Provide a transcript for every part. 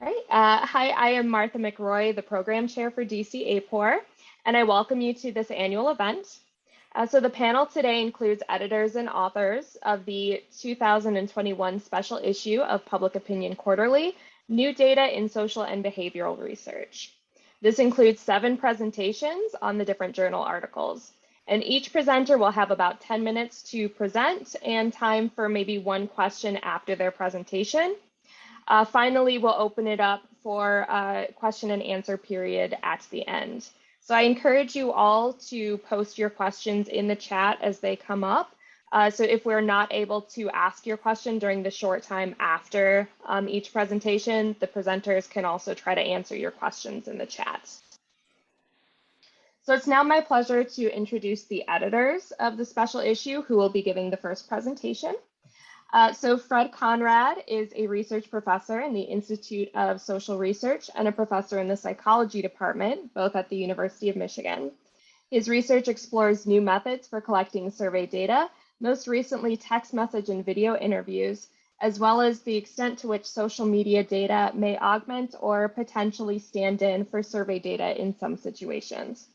All right. Hi, I am Martha McRoy, the program chair for DC APOR, and I welcome you to this annual event. So the panel today includes editors and authors of the 2021 special issue of Public Opinion Quarterly, New Data in Social and Behavioral Research. This includes 7 presentations on the different journal articles, and each presenter will have about 10 minutes to present and time for maybe one question after their presentation. Finally, we'll open it up for a question and answer period at the end. So I encourage you all to post your questions in the chat as they come up. So if we're not able to ask your question during the short time after each presentation, the presenters can also try to answer your questions in the chat. So it's now my pleasure to introduce the editors of the special issue who will be giving the first presentation. So Fred Conrad is a research professor in the Institute of Social Research and a professor in the psychology department, both at the University of Michigan. His research explores new methods for collecting survey data, most recently text message and video interviews, as well as the extent to which social media data may augment or potentially stand in for survey data in some situations.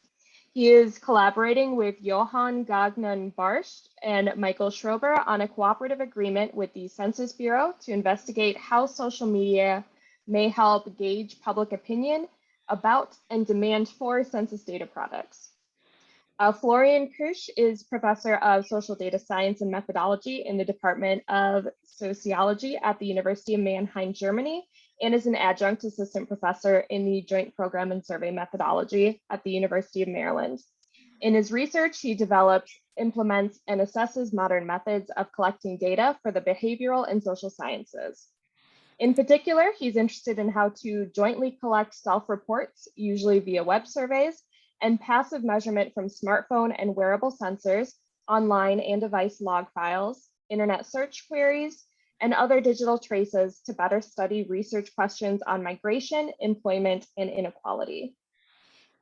He is collaborating with Johan Gagnon Barst and Michael Schober on a cooperative agreement with the Census Bureau to investigate how social media may help gauge public opinion about and demand for census data products. Florian Keusch is professor of social data science and methodology in the Department of Sociology at the University of Mannheim, Germany, and is an adjunct assistant professor in the Joint Program and Survey Methodology at the University of Maryland. In his research, he develops, implements, and assesses modern methods of collecting data for the behavioral and social sciences. In particular, he's interested in how to jointly collect self-reports, usually via web surveys, and passive measurement from smartphone and wearable sensors, online and device log files, internet search queries, and other digital traces to better study research questions on migration, employment, and inequality.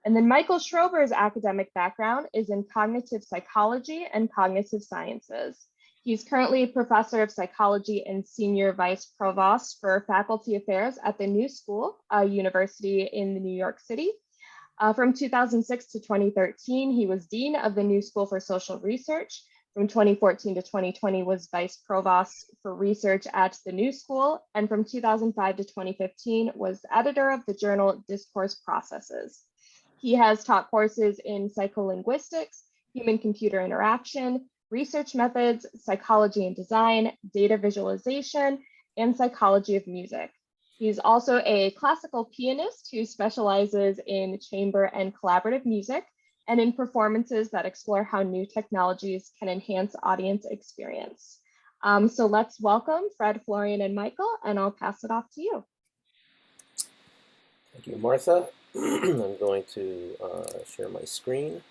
And then Michael Schober's academic background is in cognitive psychology and cognitive sciences. He's currently a professor of psychology and senior vice provost for faculty affairs at the New School, a university in New York City. From 2006 to 2013, he was dean of the New School for Social Research. From 2014 to 2020 was vice provost for research at the New School, and from 2005 to 2015 was editor of the journal Discourse Processes. He has taught courses in psycholinguistics, human-computer interaction, research methods, psychology and design, data visualization, and psychology of music. He's also a classical pianist who specializes in chamber and collaborative music, and in performances that explore how new technologies can enhance audience experience. So let's welcome Fred, Florian, and Michael, and I'll pass it off to you. Thank you, Martha. I'm going to share my screen.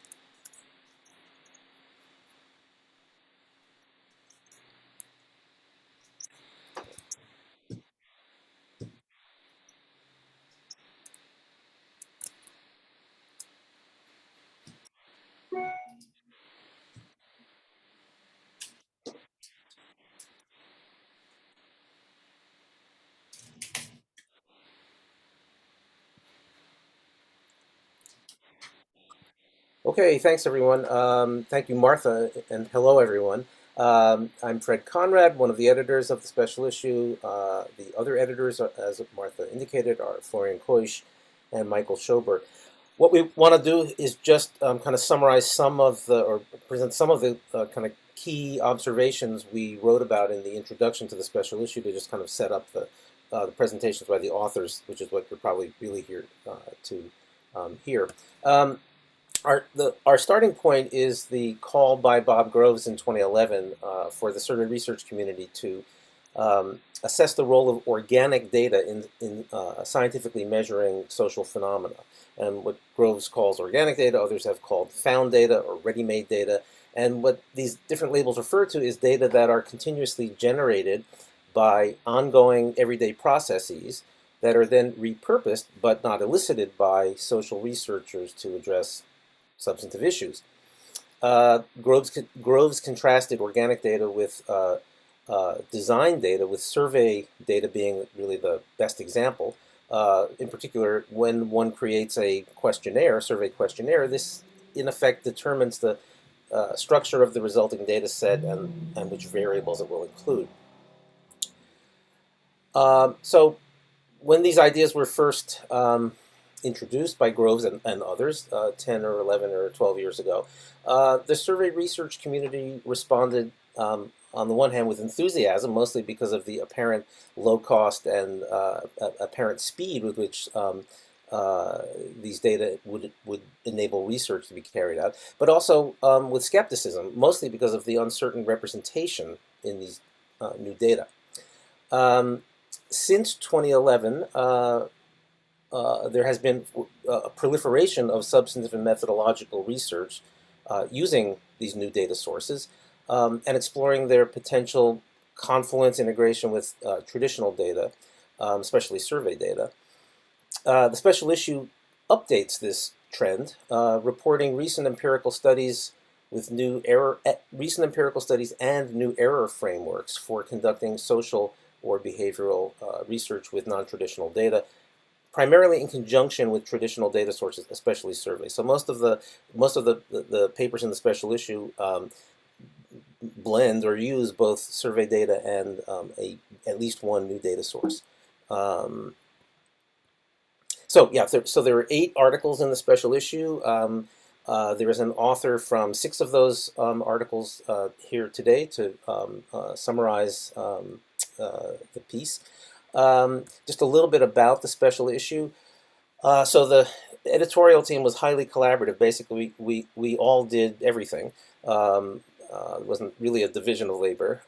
Okay, thanks everyone. Thank you, Martha, and hello everyone. I'm Fred Conrad, one of the editors of the special issue. The other editors, as Martha indicated, are Florian Keusch and Michael Schober. What we want to do is just kind of summarize some of the, or present some of the kind of key observations we wrote about in the introduction to the special issue to just kind of set up the presentations by the authors, which is what you're probably really here to hear. Our starting point is the call by Bob Groves in 2011 for the survey research community to assess the role of organic data in scientifically measuring social phenomena. And what Groves calls organic data, others have called found data or ready-made data. And what these different labels refer to is data that are continuously generated by ongoing everyday processes that are then repurposed but not elicited by social researchers to address substantive issues. Groves contrasted organic data with design data, with survey data being really the best example. In particular, when one creates a questionnaire, survey questionnaire, this in effect determines the structure of the resulting data set and which variables it will include. So when these ideas were first introduced by Groves and others 10 or 11 or 12 years ago, the survey research community responded on the one hand with enthusiasm, mostly because of the apparent low cost and apparent speed with which these data would enable research to be carried out, but also with skepticism, mostly because of the uncertain representation in these new data. Since 2011, there has been a proliferation of substantive and methodological research using these new data sources and exploring their potential confluence integration with traditional data, especially survey data. The special issue updates this trend, reporting recent empirical studies with recent empirical studies and new error frameworks for conducting social or behavioral research with non-traditional data, primarily in conjunction with traditional data sources, especially surveys. So most of the papers in the special issue blend or use both survey data and at least one new data source. So there are 8 articles in the special issue. There is an author from 6 of those articles here today to summarize the piece. Just a little bit about the special issue. So the editorial team was highly collaborative. Basically, we all did everything. It wasn't really a division of labor.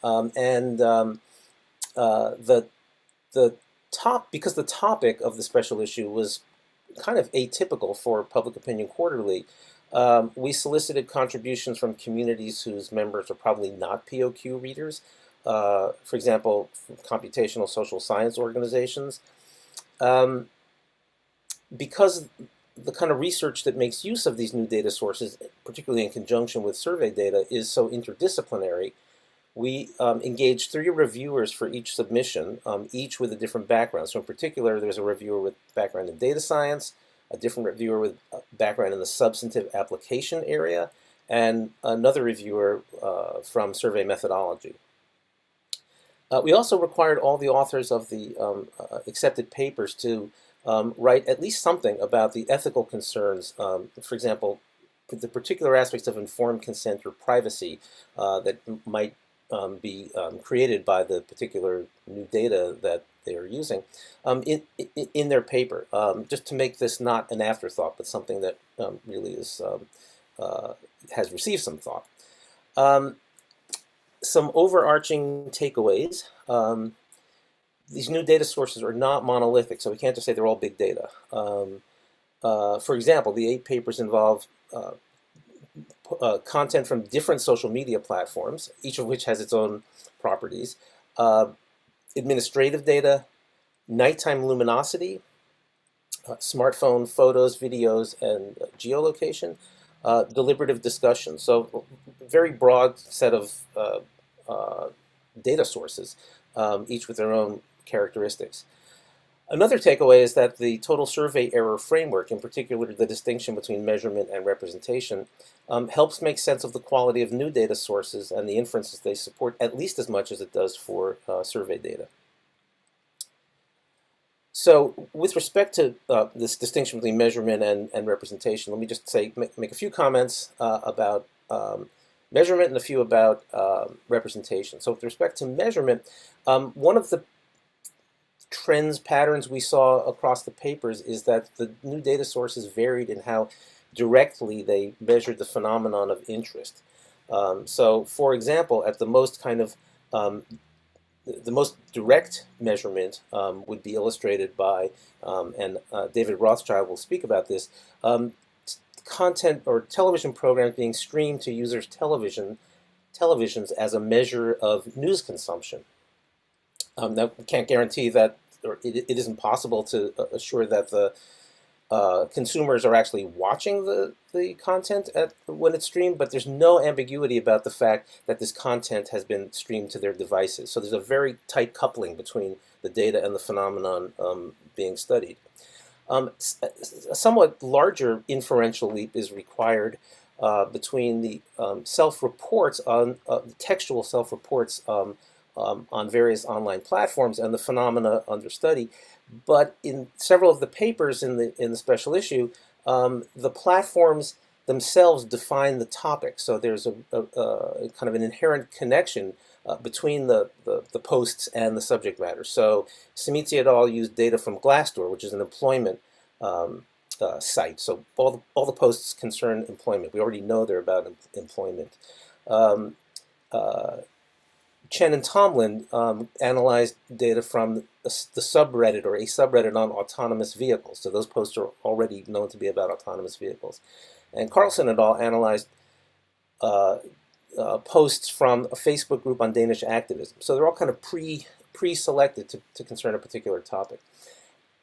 Because the topic of the special issue was kind of atypical for Public Opinion Quarterly, we solicited contributions from communities whose members are probably not POQ readers. For example, computational social science organizations. Because the kind of research that makes use of these new data sources, particularly in conjunction with survey data, is so interdisciplinary, we engaged 3 reviewers for each submission, each with a different background. So in particular, there's a reviewer with background in data science, a different reviewer with background in the substantive application area, and another reviewer from survey methodology. We also required all the authors of the accepted papers to write at least something about the ethical concerns, for example, the particular aspects of informed consent or privacy that might be created by the particular new data that they are using in their paper, just to make this not an afterthought, but something that really is has received some thought. Some overarching takeaways. These new data sources are not monolithic, so we can't just say they're all big data. For example, the 8 papers involve content from different social media platforms, each of which has its own properties, administrative data, nighttime luminosity, smartphone photos, videos, and geolocation, deliberative discussion. So very broad set of data sources, each with their own characteristics. Another takeaway is that the total survey error framework, in particular the distinction between measurement and representation, helps make sense of the quality of new data sources and the inferences they support at least as much as it does for survey data. So with respect to this distinction between measurement and representation, let me just say, make a few comments about measurement and a few about representation. So with respect to measurement, one of the patterns we saw across the papers is that the new data sources varied in how directly they measured the phenomenon of interest. So for example, at the most the most direct measurement would be illustrated by, and David Rothschild will speak about this, content or television programs being streamed to users' televisions as a measure of news consumption. Now, we can't guarantee that, or it isn't possible to assure that the consumers are actually watching the content when it's streamed, but there's no ambiguity about the fact that this content has been streamed to their devices. So there's a very tight coupling between the data and the phenomenon being studied. A somewhat larger inferential leap is required between the self-reports textual self-reports on various online platforms and the phenomena under study. But in several of the papers in the special issue, the platforms themselves define the topic. So there's a kind of an inherent connection between the posts and the subject matter. So Simitsi et al. Used data from Glassdoor, which is an employment site. So all the posts concern employment. We already know they're about employment. Chen and Tomlin analyzed data from the subreddit or a subreddit on autonomous vehicles. So those posts are already known to be about autonomous vehicles. And Carlson et al. Analyzed posts from a Facebook group on Danish activism. So they're all kind of pre-selected to concern a particular topic.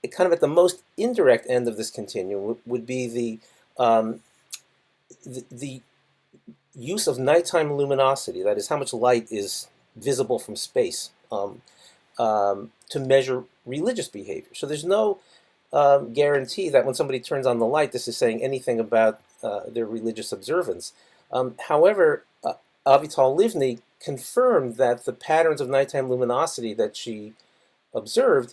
It kind of at the most indirect end of this continuum would be the use of nighttime luminosity, that is how much light is visible from space, to measure religious behavior. So there's no guarantee that when somebody turns on the light, this is saying anything about their religious observance. However, Avital Livni confirmed that the patterns of nighttime luminosity that she observed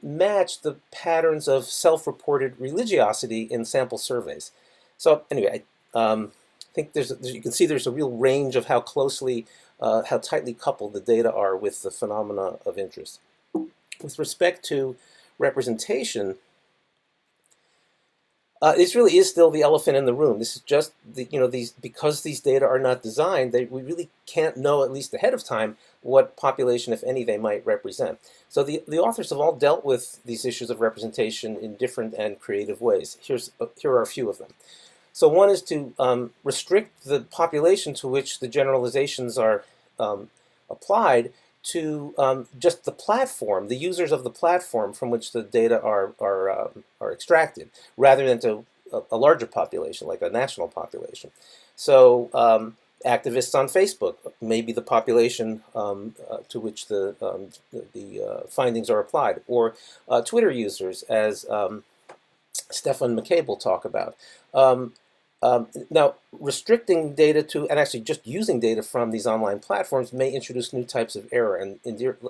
matched the patterns of self-reported religiosity in sample surveys. So anyway, I think you can see there's a real range of how tightly coupled the data are with the phenomena of interest. With respect to representation, this really is still the elephant in the room. This is just because these data are not designed, we really can't know, at least ahead of time, what population, if any, they might represent. So the authors have all dealt with these issues of representation in different and creative ways. Here are a few of them. So one is to restrict the population to which the generalizations are applied to just the platform, the users of the platform from which the data are extracted, rather than to a larger population, like a national population. So activists on Facebook may be the population to which the findings are applied, or Twitter users, as Stefan and McCabe will talk about. Now, restricting data to, and actually just using data from these online platforms may introduce new types of error, and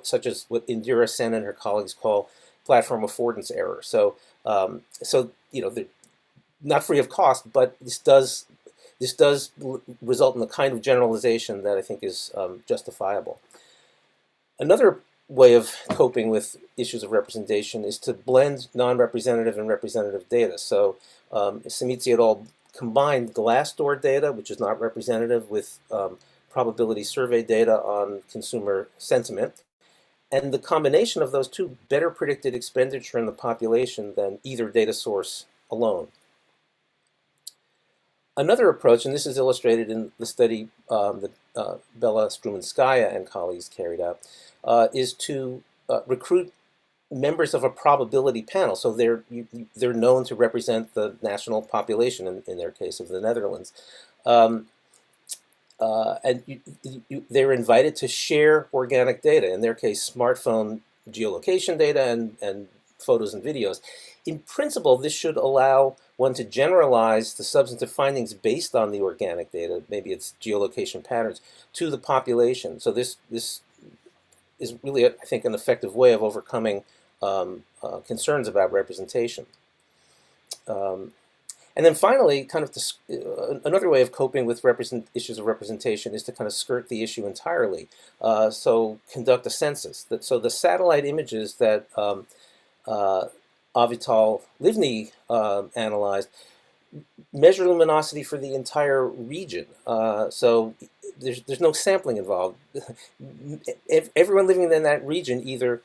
such as what Indira Sen and her colleagues call platform affordance error. So, they're not free of cost, but this does result in the kind of generalization that I think is justifiable. Another way of coping with issues of representation is to blend non-representative and representative data. So, Simitsi et al. Combined Glassdoor data, which is not representative, with probability survey data on consumer sentiment. And the combination of those two better predicted expenditure in the population than either data source alone. Another approach, and this is illustrated in the study that Bella Strongmanskaya and colleagues carried out, is to recruit members of a probability panel. So they're known to represent the national population, in their case of the Netherlands. And they're invited to share organic data, in their case smartphone geolocation data and photos and videos. In principle, this should allow one to generalize the substantive findings based on the organic data, maybe it's geolocation patterns, to the population. So this is really, I think, an effective way of overcoming concerns about representation. And then finally, kind of another way of coping with issues of representation is to kind of skirt the issue entirely. So conduct a census. So the satellite images that Avital Livni analyzed measure luminosity for the entire region. So there's no sampling involved. Everyone living in that region either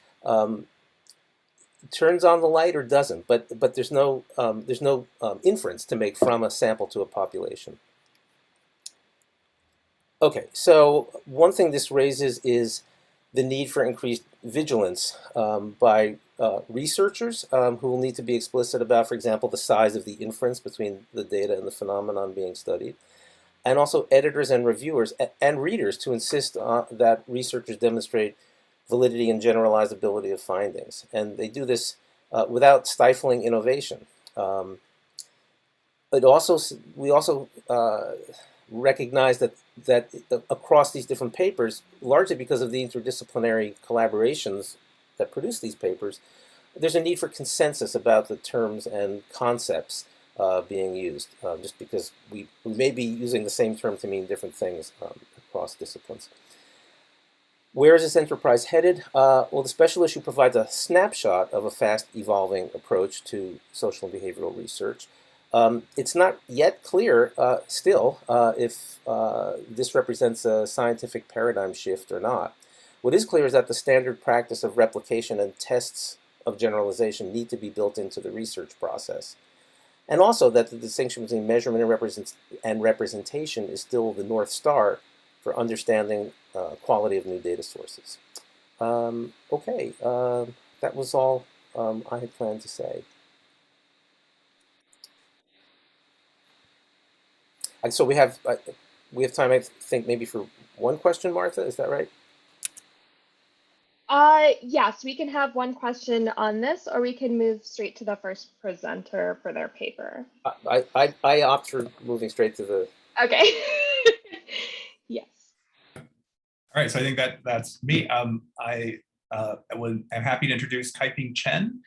turns on the light or doesn't, but there's no inference to make from a sample to a population. Okay, so one thing this raises is the need for increased vigilance by researchers who will need to be explicit about, for example, the size of the inference between the data and the phenomenon being studied, and also editors and reviewers and readers to insist that researchers demonstrate validity and generalizability of findings. And they do this without stifling innovation. We also recognize that across these different papers, largely because of the interdisciplinary collaborations that produce these papers, there's a need for consensus about the terms and concepts being used, just because we may be using the same term to mean different things across disciplines. Where is this enterprise headed? Well, the special issue provides a snapshot of a fast evolving approach to social and behavioral research. It's not yet clear still if this represents a scientific paradigm shift or not. What is clear is that the standard practice of replication and tests of generalization need to be built into the research process. And also that the distinction between measurement and representation is still the North Star for understanding quality of new data sources. Okay, that was all I had planned to say. And so we have time, I think, maybe for one question, Martha, is that right? Yes, we can have one question on this, or we can move straight to the first presenter for their paper. I opt for moving straight to the... Okay. Yes. All right, so I think that's me. I'm happy to introduce Kaiping Chen,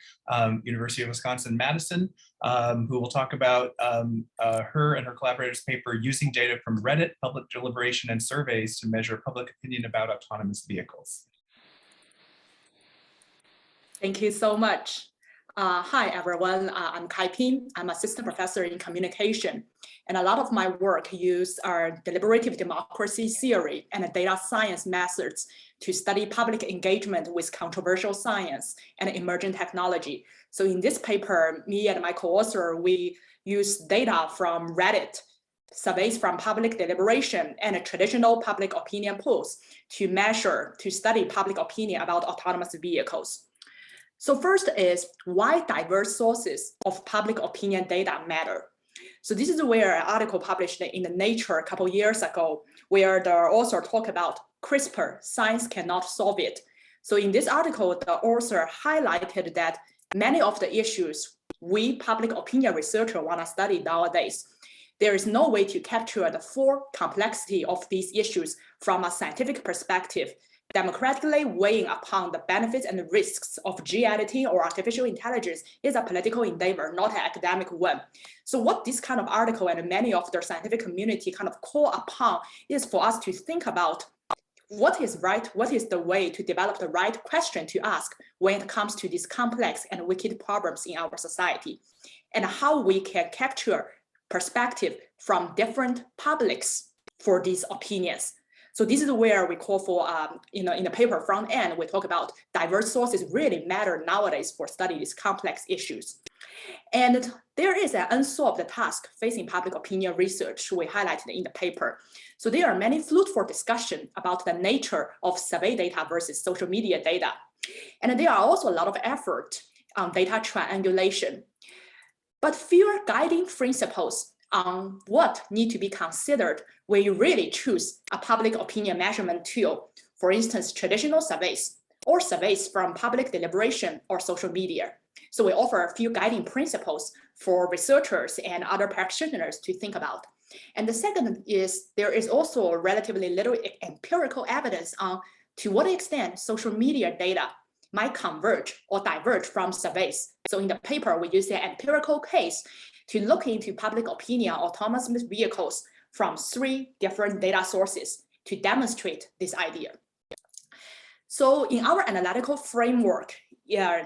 University of Wisconsin-Madison, who will talk about her and her collaborators' paper, Using Data from Reddit, Public Deliberation, and Surveys to Measure Public Opinion about Autonomous Vehicles. Thank you so much. Hi, everyone. I'm Kaiping. I'm assistant professor in communication. And a lot of my work use our deliberative democracy theory and data science methods to study public engagement with controversial science and emerging technology. So in this paper, me and my co-author, we use data from Reddit, surveys from public deliberation, and traditional public opinion polls to study public opinion about autonomous vehicles. So first is why diverse sources of public opinion data matter. So this is where an article published in the Nature a couple years ago, where the author talked about CRISPR, science cannot solve it. So in this article, the author highlighted that many of the issues we public opinion researchers want to study nowadays, there is no way to capture the full complexity of these issues from a scientific perspective, democratically weighing upon the benefits and the risks of gene editing or artificial intelligence is a political endeavor, not an academic one. So what this kind of article and many of the scientific community kind of call upon is for us to think about what is right, what is the way to develop the right question to ask when it comes to these complex and wicked problems in our society, and how we can capture perspective from different publics for these opinions. So this is where we call for, in the paper front end, we talk about diverse sources really matter nowadays for studying these complex issues. And there is an unsolved task facing public opinion research we highlighted in the paper. So there are many fruitful discussion about the nature of survey data versus social media data. And there are also a lot of effort on data triangulation, but fewer guiding principles on what need to be considered when you really choose a public opinion measurement tool, for instance, traditional surveys or surveys from public deliberation or social media. So we offer a few guiding principles for researchers and other practitioners to think about. And the second is there is also relatively little empirical evidence on to what extent social media data might converge or diverge from surveys. So in the paper, we use an empirical case to look into public opinion on autonomous vehicles from 3 different data sources to demonstrate this idea. So in our analytical framework,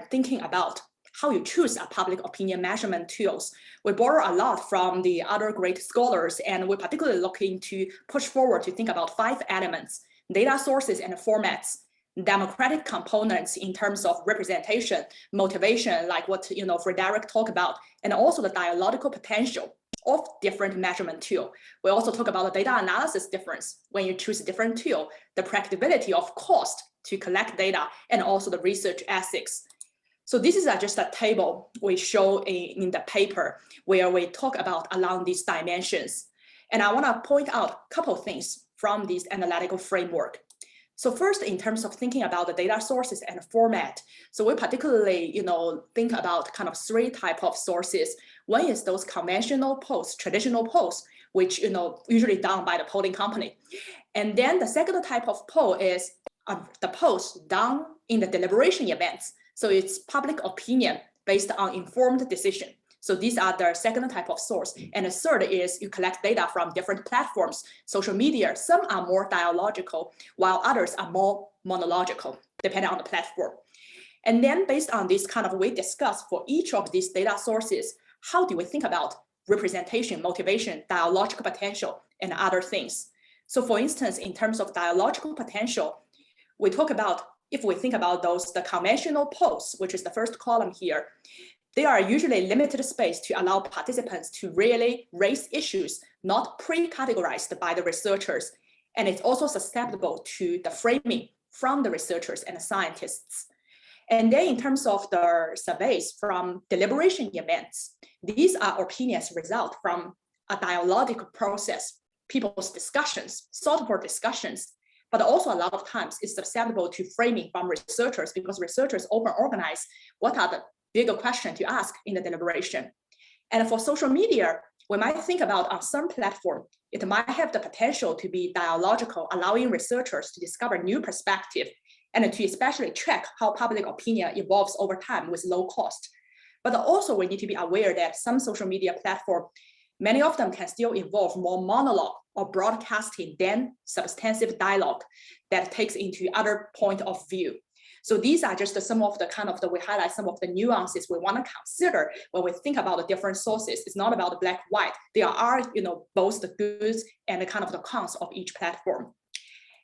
thinking about how you choose a public opinion measurement tools, we borrow a lot from the other great scholars, and we particularly looking to push forward to think about 5 elements: data sources and formats, democratic components in terms of representation, motivation, like what Fredrick talked about, and also the dialogical potential of different measurement tool. We also talk about the data analysis difference when you choose a different tool, the practicability of cost to collect data and also the research ethics. So this is just a table we show in the paper where we talk about along these dimensions. And I want to point out a couple of things from this analytical framework. So first, in terms of thinking about the data sources and format, so we particularly, think about kind of three types of sources. One is those conventional polls, traditional polls, which, usually done by the polling company. And then the second type of poll is the polls done in the deliberation events. So it's public opinion based on informed decision. So these are the second type of source. And the third is you collect data from different platforms, social media. Some are more dialogical, while others are more monological, depending on the platform. And then based on this we discuss for each of these data sources, how do we think about representation, motivation, dialogical potential, and other things. So for instance, in terms of dialogical potential, we talk about, if we think about the conventional polls, which is the first column here, they are usually limited space to allow participants to really raise issues not pre-categorized by the researchers. And it's also susceptible to the framing from the researchers and the scientists. And then in terms of the surveys from deliberation events, these are opinions result from a dialogical process, people's discussions, thoughtful discussions, but also a lot of times it's susceptible to framing from researchers because researchers often organize what are the bigger questions to ask in the deliberation. And for social media, we might think about on some platform, it might have the potential to be dialogical, allowing researchers to discover new perspective and to especially track how public opinion evolves over time with low cost. But also we need to be aware that some social media platform, many of them can still involve more monologue or broadcasting than substantive dialogue that takes into other point of view. So these are just some of the we highlight some of the nuances we want to consider when we think about the different sources. It's not about the black white. There are, both the goods and the the cons of each platform.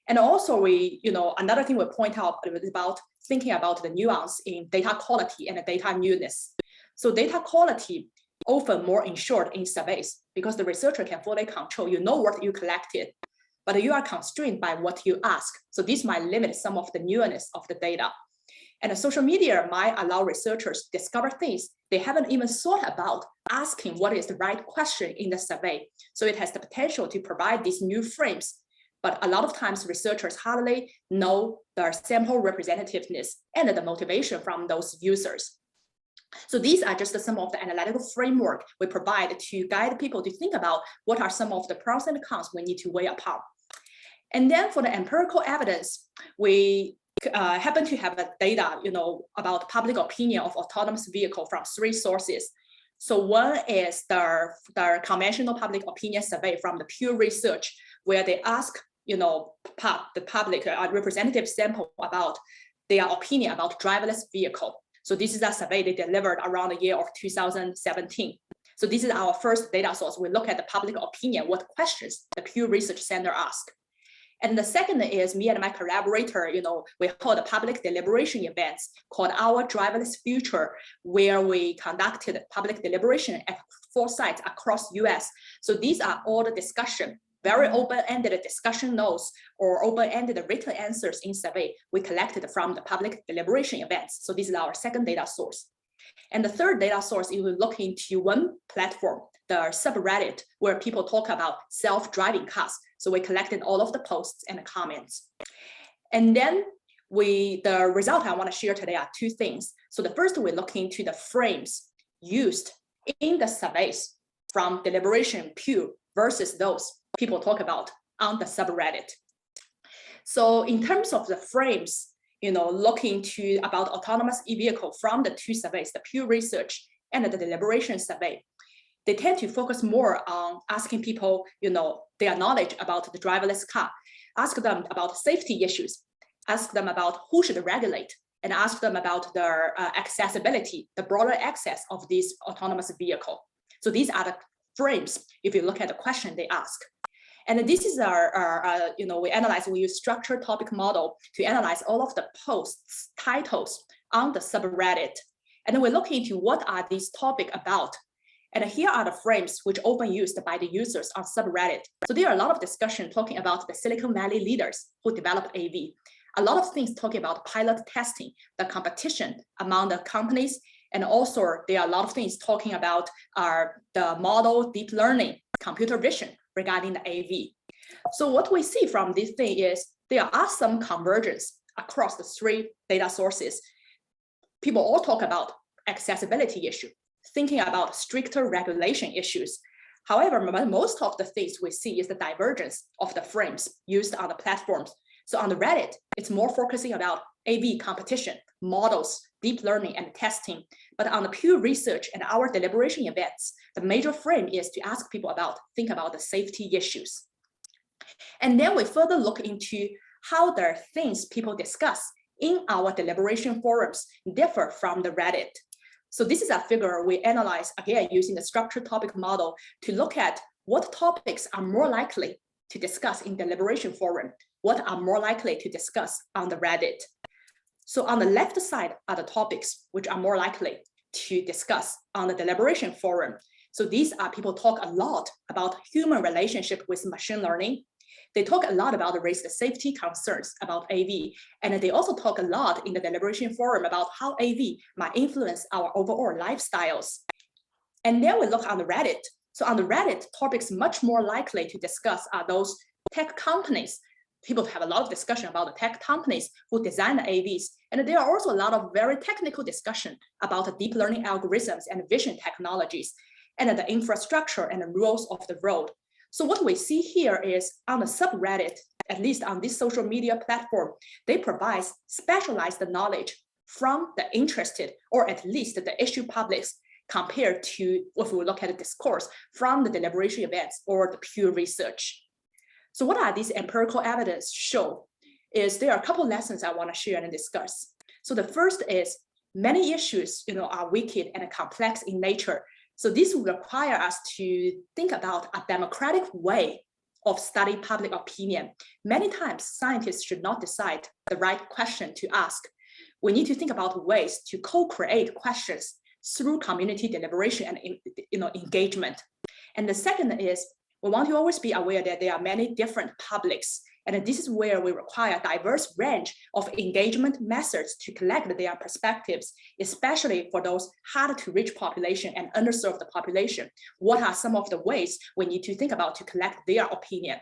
And also we, another thing we point out is about thinking about the nuance in data quality and the data newness. So data quality often more ensured in surveys because the researcher can fully control, what you collected, but you are constrained by what you ask. So this might limit some of the newness of the data. And the social media might allow researchers to discover things they haven't even thought about asking what is the right question in the survey. So it has the potential to provide these new frames. But a lot of times researchers hardly know the sample representativeness and the motivation from those users. So these are just some of the analytical framework we provide to guide people to think about what are some of the pros and cons we need to weigh upon. And then for the empirical evidence, we happen to have data, about public opinion of autonomous vehicle from three sources. So one is the conventional public opinion survey from the Pew Research, where they ask, the public representative sample about their opinion about driverless vehicle. So this is a survey they delivered around the year of 2017. So this is our first data source. We look at the public opinion, what questions the Pew Research Center asked. And the second is me and my collaborator, we hold public deliberation events called Our Driverless Future, where we conducted public deliberation at 4 sites across US. So these are all the discussion, very open-ended discussion notes or open-ended written answers in survey we collected from the public deliberation events. So this is our second data source. And the third data source, you will look into one platform, the subreddit, where people talk about self-driving cars. So we collected all of the posts and the comments. And then the result I want to share today are 2 things. So the first, we look into the frames used in the surveys from deliberation Pew versus those people talk about on the subreddit. So in terms of the frames, looking to about autonomous e-vehicle from the 2 surveys, the Pew Research and the Deliberation Survey, they tend to focus more on asking people, their knowledge about the driverless car, ask them about safety issues, ask them about who should regulate, and ask them about their accessibility, the broader access of this autonomous vehicle. So these are the frames, if you look at the question they ask. And this is our we use structured topic model to analyze all of the posts, titles on the subreddit. And then we look into what are these topics about. And here are the frames which often used by the users on subreddit. So there are a lot of discussion talking about the Silicon Valley leaders who developed AV, A lot of things talking about pilot testing, the competition among the companies, and also there are a lot of things talking about the model, deep learning, computer vision regarding the AV. So what we see from this thing is there are some convergence across the three data sources. People all talk about accessibility issue, thinking about stricter regulation issues. However, most of the things we see is the divergence of the frames used on the platforms. So on the Reddit, it's more focusing about AV competition, models, deep learning, and testing. But on the Pew Research and our deliberation events, the major frame is to ask people think about the safety issues. And then we further look into how the things people discuss in our deliberation forums differ from the Reddit. So this is a figure we analyze, again, using the structured topic model to look at what topics are more likely to discuss in deliberation forum, what are more likely to discuss on the Reddit. So on the left side are the topics which are more likely to discuss on the deliberation forum. So these are people talk a lot about human relationship with machine learning. They talk a lot about the raised safety concerns about AV, and they also talk a lot in the deliberation forum about how AV might influence our overall lifestyles. And then we look on the Reddit. So on the Reddit, topics much more likely to discuss are those tech companies. People have a lot of discussion about the tech companies who design the AVs. And there are also a lot of very technical discussion about the deep learning algorithms and vision technologies and the infrastructure and the rules of the road. So what we see here is on the subreddit, at least on this social media platform, they provide specialized knowledge from the interested, or at least the issue publics, compared to if we look at the discourse from the deliberation events or the Pew Research. So what are these empirical evidence show is there are a couple lessons I want to share and discuss. So the first is many issues are wicked and complex in nature. So this will require us to think about a democratic way of studying public opinion. Many times, scientists should not decide the right question to ask. We need to think about ways to co-create questions through community deliberation and engagement. And the second is we want to always be aware that there are many different publics. And this is where we require a diverse range of engagement methods to collect their perspectives, especially for those hard to reach population and underserved population. What are some of the ways we need to think about to collect their opinion?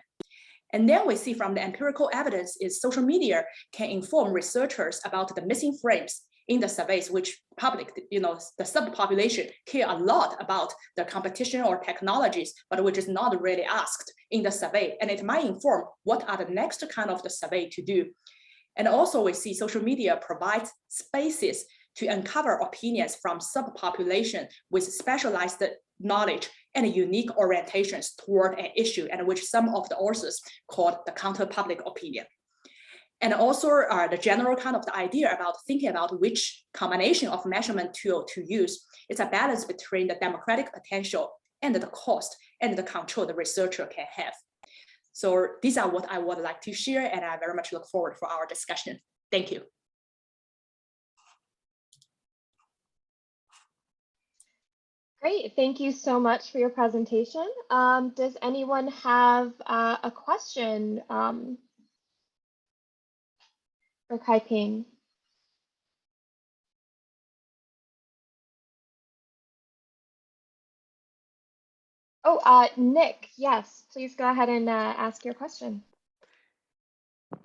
And then we see from the empirical evidence is social media can inform researchers about the missing frames in the surveys, which public, the subpopulation care a lot about the competition or technologies, but which is not really asked in the survey. And it might inform what are the next kind of the survey to do. And also we see social media provides spaces to uncover opinions from subpopulation with specialized knowledge and unique orientations toward an issue, and which some of the authors called the counter-public opinion. And also the general kind of the idea about thinking about which combination of measurement tool to use. It's a balance between the democratic potential and the cost and the control the researcher can have. So these are what I would like to share, and I very much look forward for our discussion. Thank you. Great, thank you so much for your presentation. Does anyone have a question for Kaiping? Oh, Nick, yes, please go ahead and ask your question.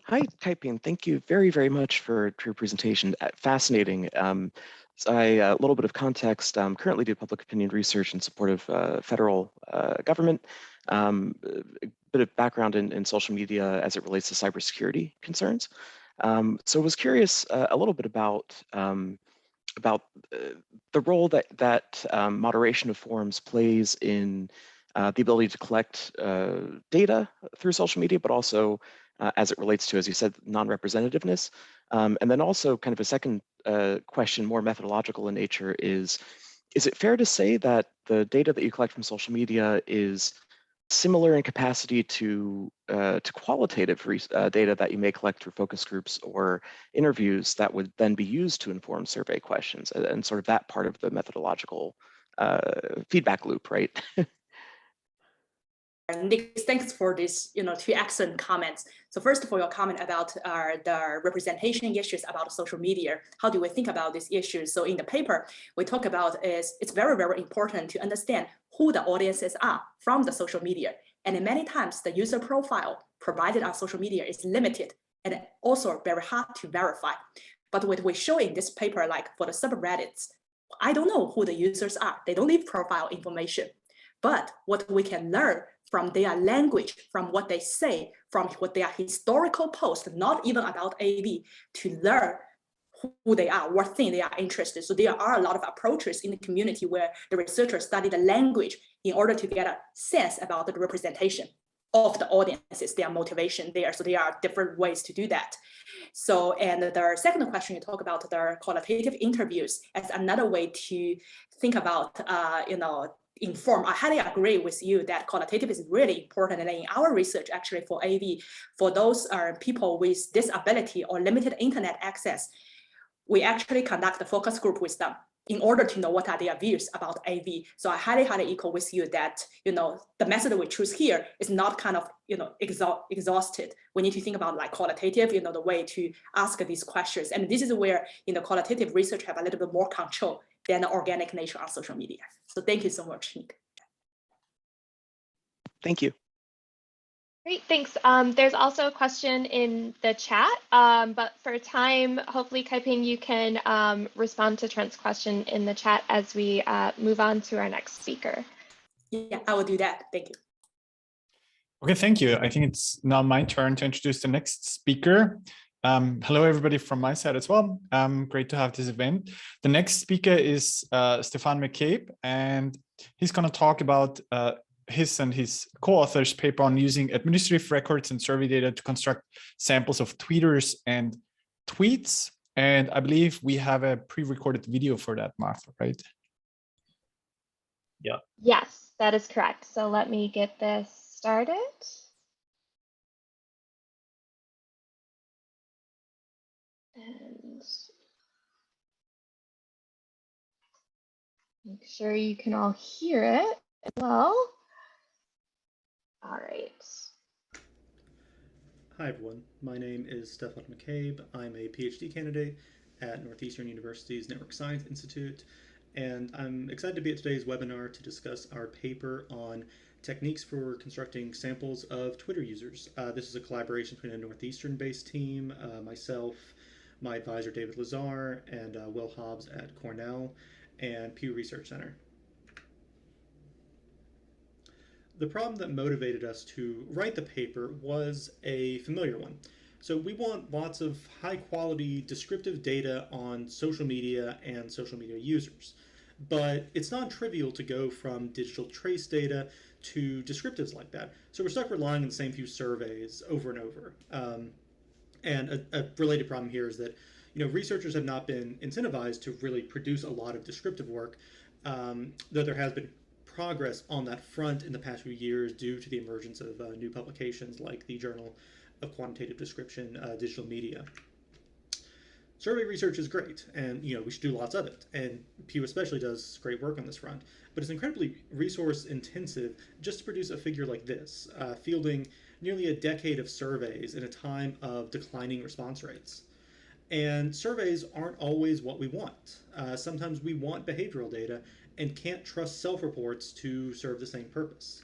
Hi, Kaiping. Thank you very, very much for your presentation. Fascinating. A little bit of context, currently do public opinion research in support of federal government. A bit of background in social media as it relates to cybersecurity concerns. So I was curious a little bit about the role that moderation of forums plays in the ability to collect data through social media, but also as it relates to, as you said, non-representativeness. And then also kind of a second question, more methodological in nature, is it fair to say that the data that you collect from social media is similar in capacity to qualitative data that you may collect through focus groups or interviews that would then be used to inform survey questions, and sort of that part of the methodological feedback loop, right? Nick, thanks for this, two excellent comments. So first of all, your comment about the representation issues about social media. How do we think about these issues? So in the paper, we talk about is it's very, very important to understand who the audiences are from the social media. And many times the user profile provided on social media is limited and also very hard to verify. But what we show in this paper, like for the subreddits, I don't know who the users are. They don't leave profile information. But what we can learn from their language, from what they say, from what their historical posts, not even about AV, to learn who they are, what thing they are interested. So there are a lot of approaches in the community where the researchers study the language in order to get a sense about the representation of the audiences, their motivation there. So there are different ways to do that. So, and the second question, you talk about the qualitative interviews as another way to think about, inform. I highly agree with you that qualitative is really important. And in our research, actually for AV, for those people with disability or limited internet access, we actually conduct a focus group with them in order to know what are their views about AV. So I highly echo with you that, the method we choose here is not kind of, exhausted. We need to think about like qualitative, the way to ask these questions. And this is where, qualitative research have a little bit more control than the organic nature on social media. So thank you so much, Nick. Thank you. Great, thanks. There's also a question in the chat, but for time, hopefully, Kaiping, you can respond to Trent's question in the chat as we move on to our next speaker. Yeah, I will do that. Thank you. Okay, thank you. I think it's now my turn to introduce the next speaker. Hello, everybody from my side as well. Great to have this event. The next speaker is Stefan McCabe, and he's going to talk about his and his co-authors' paper on using administrative records and survey data to construct samples of tweeters and tweets. And I believe we have a pre-recorded video for that, Martha, right? Yeah. Yes, that is correct. So let me get this started. And make sure you can all hear it as well. All right. Hi, everyone. My name is Stefan McCabe. I'm a PhD candidate at Northeastern University's Network Science Institute, and I'm excited to be at today's webinar to discuss our paper on techniques for constructing samples of Twitter users. This is a collaboration between a Northeastern-based team, myself, my advisor David Lazar, and Will Hobbs at Cornell, and Pew Research Center. The problem that motivated us to write the paper was a familiar one. So we want lots of high-quality descriptive data on social media and social media users. But it's not trivial to go from digital trace data to descriptives like that. So we're stuck relying on the same few surveys over and over. And a related problem here is that researchers have not been incentivized to really produce a lot of descriptive work, though there has been progress on that front in the past few years due to the emergence of new publications like the Journal of Quantitative Description, Digital Media. Survey research is great, and we should do lots of it, and Pew especially does great work on this front, but it's incredibly resource intensive just to produce a figure like this, fielding nearly a decade of surveys in a time of declining response rates. And surveys aren't always what we want. Sometimes we want behavioral data and can't trust self-reports to serve the same purpose.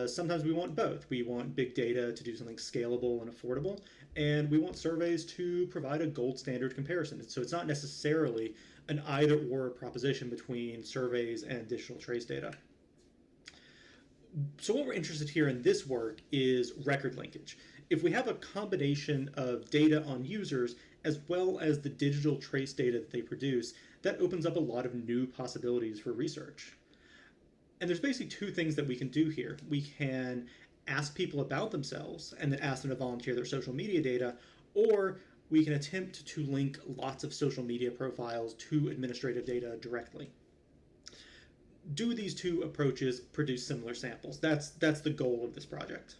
Sometimes we want both. We want big data to do something scalable and affordable, and we want surveys to provide a gold standard comparison. So it's not necessarily an either-or proposition between surveys and digital trace data. So what we're interested here in this work is record linkage. If we have a combination of data on users as well as the digital trace data that they produce, that opens up a lot of new possibilities for research. And there's basically two things that we can do here. We can ask people about themselves and then ask them to volunteer their social media data, or we can attempt to link lots of social media profiles to administrative data directly. Do these two approaches produce similar samples? That's the goal of this project.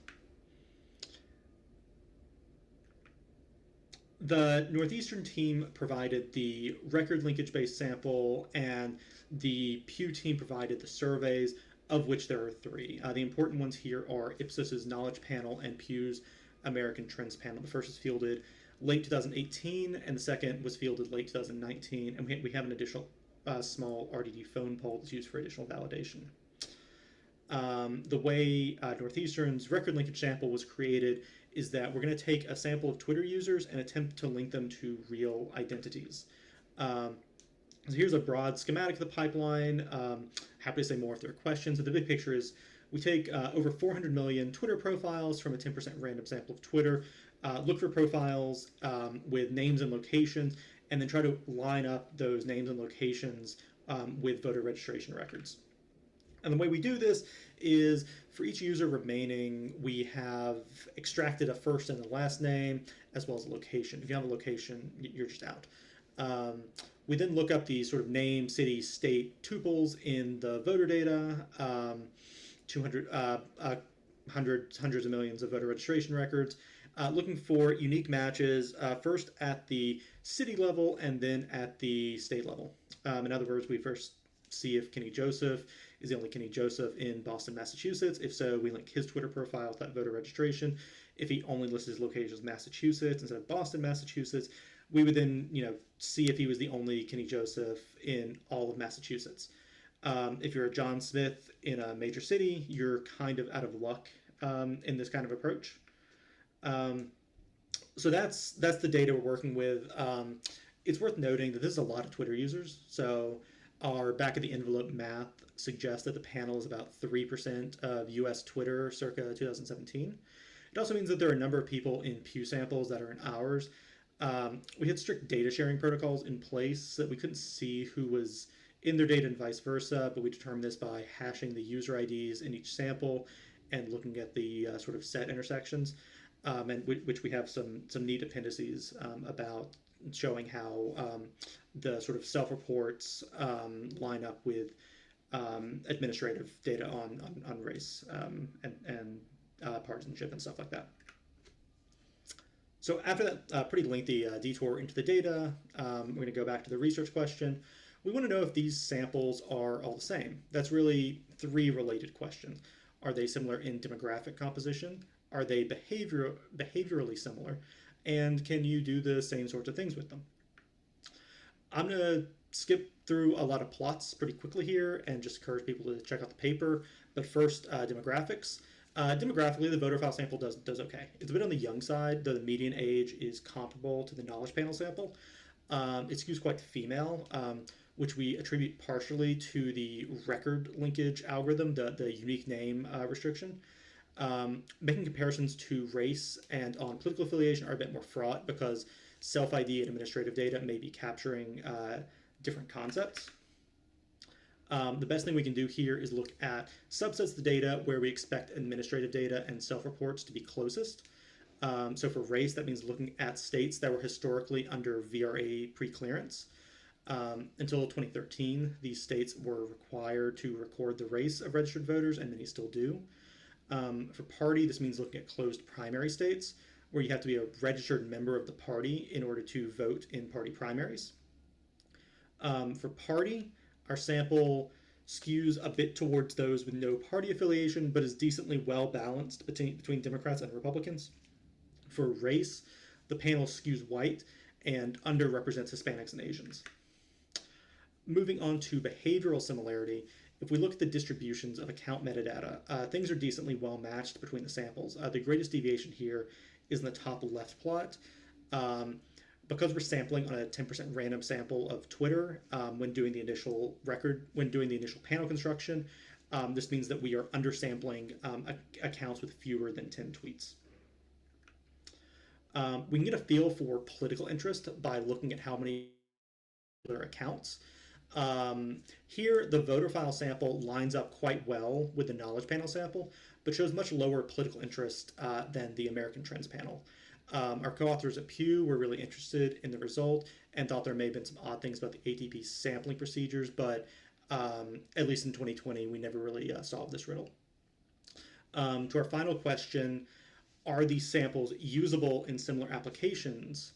The Northeastern team provided the record linkage-based sample, and the Pew team provided the surveys. of which there are three. The important ones here are Ipsos's Knowledge Panel and Pew's American Trends Panel. The first was fielded late 2018, and the second was fielded late 2019, and we have an additional small RDD phone poll that's used for additional validation. The way Northeastern's record linkage sample was created is that we're going to take a sample of Twitter users and attempt to link them to real identities. So here's a broad schematic of the pipeline. Happy to say more if there are questions. But the big picture is we take over 400 million Twitter profiles from a 10% random sample of Twitter, look for profiles with names and locations, and then try to line up those names and locations with voter registration records. And the way we do this is for each user remaining, we have extracted a first and a last name as well as a location. If you have a location, you're just out. We then look up the sort of name, city, state tuples in the voter data, hundreds of millions of voter registration records, looking for unique matches, first at the city level and then at the state level. In other words, we first see if Kenny Joseph is the only Kenny Joseph in Boston, Massachusetts. If so, we link his Twitter profile with that voter registration. If he only lists his location as Massachusetts instead of Boston, Massachusetts, we would then, see if he was the only Kenny Joseph in all of Massachusetts. If you're a John Smith in a major city, you're kind of out of luck in this kind of approach. So that's the data we're working with. It's worth noting that this is a lot of Twitter users. So our back of the envelope math suggests that the panel is about 3% of US Twitter circa 2017. It also means that there are a number of people in Pew samples that are in ours. We had strict data sharing protocols in place so that we couldn't see who was in their data and vice versa, but we determined this by hashing the user IDs in each sample and looking at the sort of set intersections, and which we have some neat appendices about showing how the sort of self-reports line up with administrative data on race and partisanship and stuff like that. So after that pretty lengthy detour into the data, we're going to go back to the research question. We want to know if these samples are all the same. That's really three related questions. Are they similar in demographic composition? Are they behaviorally similar? And can you do the same sorts of things with them? I'm going to skip through a lot of plots pretty quickly here and just encourage people to check out the paper. But first, demographics. Demographically, the voter file sample does okay. It's a bit on the young side, though the median age is comparable to the knowledge panel sample. It skews quite female, which we attribute partially to the record linkage algorithm, the unique name restriction. Making comparisons to race and on political affiliation are a bit more fraught because self-ID and administrative data may be capturing different concepts. The best thing we can do here is look at subsets of the data where we expect administrative data and self-reports to be closest. So for race, that means looking at states that were historically under VRA pre-clearance. Until 2013, these states were required to record the race of registered voters, and many still do. For party, this means looking at closed primary states, where you have to be a registered member of the party in order to vote in party primaries. For party, our sample skews a bit towards those with no party affiliation, but is decently well balanced between Democrats and Republicans. For race, the panel skews white and underrepresents Hispanics and Asians. Moving on to behavioral similarity, if we look at the distributions of account metadata, things are decently well matched between the samples. The greatest deviation here is in the top left plot. Because we're sampling on a 10% random sample of Twitter when doing the initial panel construction, this means that we are undersampling accounts with fewer than 10 tweets. We can get a feel for political interest by looking at how many accounts. Here, the voter file sample lines up quite well with the knowledge panel sample, but shows much lower political interest than the American Trends panel. Our co-authors at Pew were really interested in the result and thought there may have been some odd things about the ATP sampling procedures, but at least in 2020, we never really solved this riddle. To our final question, are these samples usable in similar applications?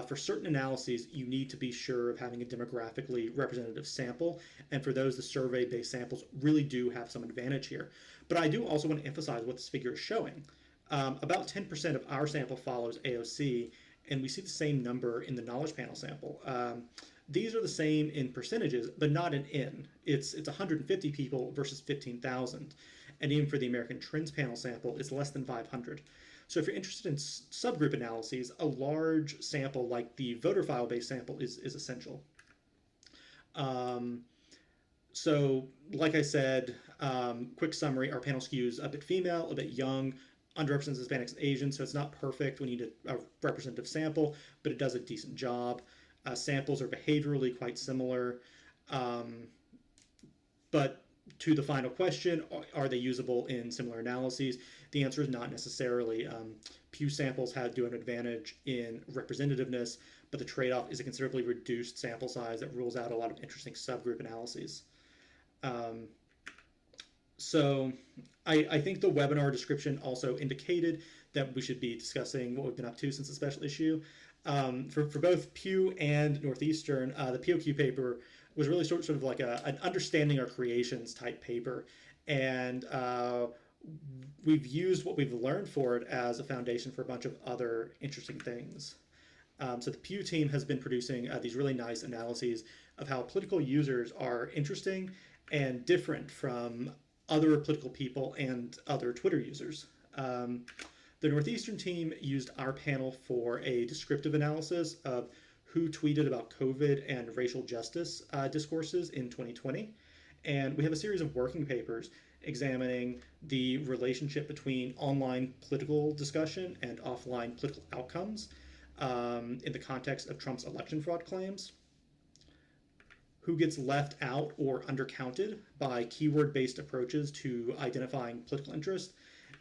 For certain analyses, you need to be sure of having a demographically representative sample. And for those, the survey-based samples really do have some advantage here. But I do also want to emphasize what this figure is showing. About 10% of our sample follows AOC, and we see the same number in the knowledge panel sample. These are the same in percentages, but not in N. It's 150 people versus 15,000. And even for the American Trends panel sample, it's less than 500. So if you're interested in subgroup analyses, a large sample like the voter file-based sample is essential. So like I said, quick summary, our panel skews a bit female, a bit young, underrepresented Hispanics and Asians, so it's not perfect. We need a representative sample, but it does a decent job. Samples are behaviorally quite similar. But to the final question, are they usable in similar analyses? The answer is not necessarily. Pew samples do an advantage in representativeness, but the trade-off is a considerably reduced sample size that rules out a lot of interesting subgroup analyses. So I think the webinar description also indicated that we should be discussing what we've been up to since the special issue. For both Pew and Northeastern, the POQ paper was really sort of like an understanding our creations type paper. And we've used what we've learned for it as a foundation for a bunch of other interesting things. So the Pew team has been producing these really nice analyses of how political users are interesting and different from other political people and other Twitter users. The Northeastern team used our panel for a descriptive analysis of who tweeted about COVID and racial justice discourses in 2020. And we have a series of working papers examining the relationship between online political discussion and offline political outcomes in the context of Trump's election fraud claims, who gets left out or undercounted by keyword-based approaches to identifying political interest,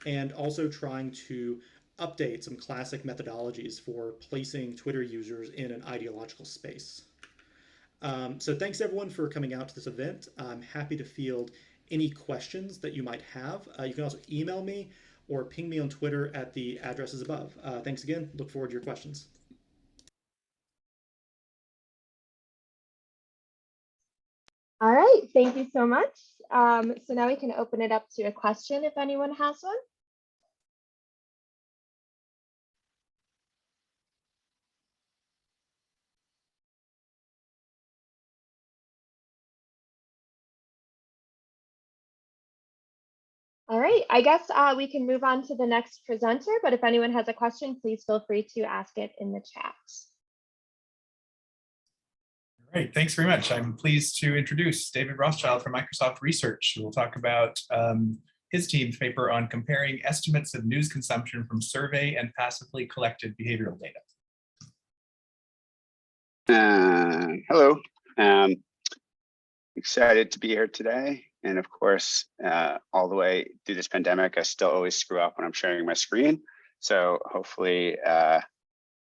and also trying to update some classic methodologies for placing Twitter users in an ideological space. So thanks everyone for coming out to this event. I'm happy to field any questions that you might have. You can also email me or ping me on Twitter at the addresses above. Thanks again. Look forward to your questions. All right, thank you so much. So now we can open it up to a question if anyone has one. All right, I guess we can move on to the next presenter, but if anyone has a question, please feel free to ask it in the chat. All right, thanks very much. I'm pleased to introduce David Rothschild from Microsoft Research, who will talk about his team's paper on comparing estimates of news consumption from survey and passively collected behavioral data. Hello, excited to be here today. And of course, all the way through this pandemic, I still always screw up when I'm sharing my screen. So hopefully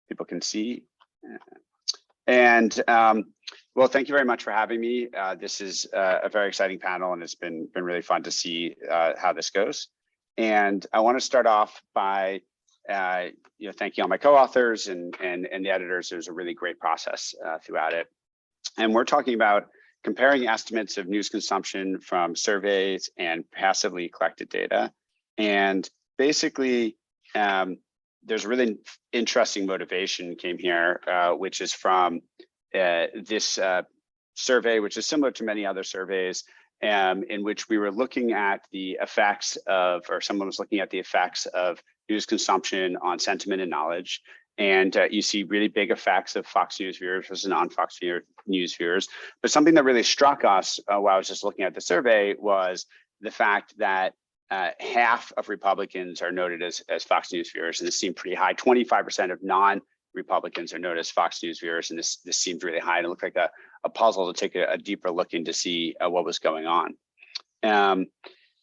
people can see. Well, thank you very much for having me. This is a very exciting panel, and it's been really fun to see how this goes. And I want to start off by thanking all my co-authors and the editors. There's a really great process throughout it. And we're talking about comparing estimates of news consumption from surveys and passively collected data. And basically, there's a really interesting motivation came here, which is from this survey, which is similar to many other surveys, in which we were looking at the effects of, or someone was looking at the effects of news consumption on sentiment and knowledge. And you see really big effects of Fox News viewers versus non-Fox News viewers. But something that really struck us while I was just looking at the survey was the fact that half of Republicans are noted as Fox News viewers, and this seemed pretty high. 25% of non-Republicans are noted as Fox News viewers, and this seemed really high. And it looked like a puzzle to take a deeper look in to see what was going on. In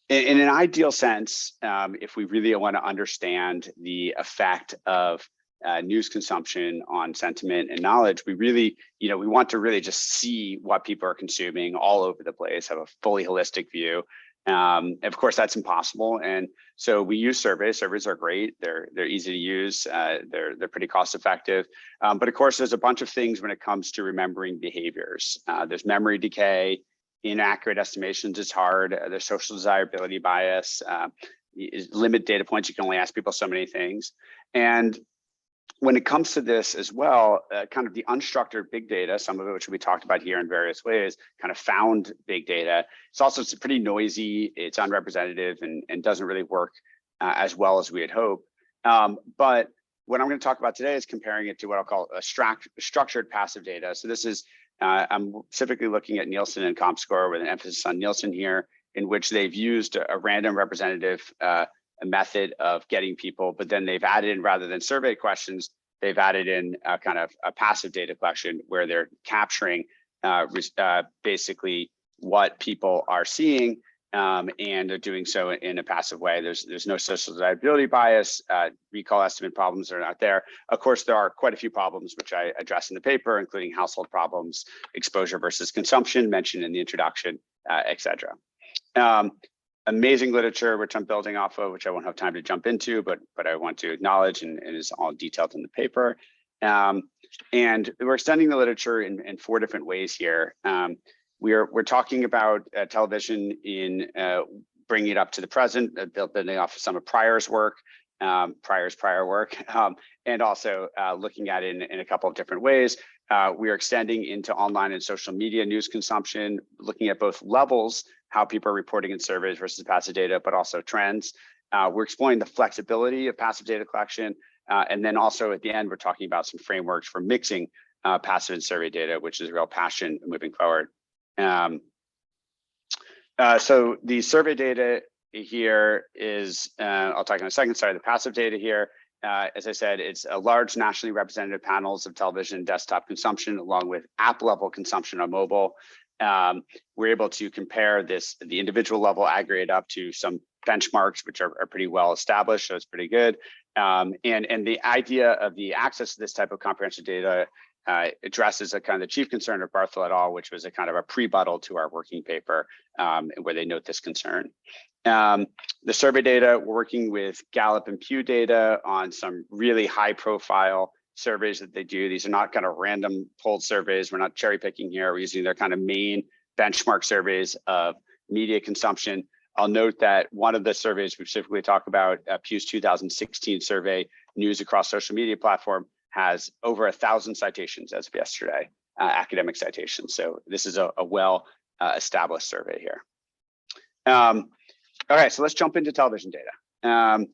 an ideal sense, if we really want to understand the effect of news consumption on sentiment and knowledge, we really, we want to really just see what people are consuming all over the place, have a fully holistic view. Of course, that's impossible, and so we use surveys. Surveys are great. They're easy to use. They're pretty cost effective. But of course, there's a bunch of things when it comes to remembering behaviors. There's memory decay, inaccurate estimations is hard. There's social desirability bias, limit data points. You can only ask people so many things. And when it comes to this as well, kind of the unstructured big data, some of it which we talked about here in various ways, kind of found big data. It's pretty noisy, it's unrepresentative, and doesn't really work as well as we had hoped. But what I'm going to talk about today is comparing it to what I'll call a structured passive data. So this is, I'm specifically looking at Nielsen and ComScore with an emphasis on Nielsen here, in which they've used a random representative a method of getting people, but then they've added in, rather than survey questions, they've added in a kind of a passive data collection where they're capturing basically what people are seeing, and they're doing so in a passive way. There's no social desirability bias, recall estimate problems are not there. Of course, there are quite a few problems which I address in the paper, including household problems, exposure versus consumption mentioned in the introduction, etc. Amazing literature, which I'm building off of, which I won't have time to jump into, but I want to acknowledge and is all detailed in the paper. And we're extending the literature in 4 different ways here. We're talking about television in bringing it up to the present, building off of some of Pryor's work, prior work, and also looking at it in a couple of different ways. We are extending into online and social media news consumption, looking at both levels, how people are reporting in surveys versus passive data, but also trends. We're exploring the flexibility of passive data collection. And then also at the end, we're talking about some frameworks for mixing passive and survey data, which is a real passion moving forward. So the survey data here is, I'll talk in a second, sorry, the passive data here. As I said, it's a large nationally representative panels of television and desktop consumption, along with app level consumption on mobile. We're able to compare the individual level aggregate up to some benchmarks, which are pretty well established, so it's pretty good. And the idea of the access to this type of comprehensive data addresses a kind of the chief concern of Barthel et al., which was a kind of a pre-buttal to our working paper, where they note this concern. The survey data, we're working with Gallup and Pew data on some really high profile surveys that they do. These are not kind of random polled surveys. We're not cherry picking here. We're using their kind of main benchmark surveys of media consumption. I'll note that one of the surveys we specifically talk about, Pew's 2016 survey, news across social media platform, has over 1,000 citations as of yesterday, academic citations. So this is a well established survey here. All right, so let's jump into television data.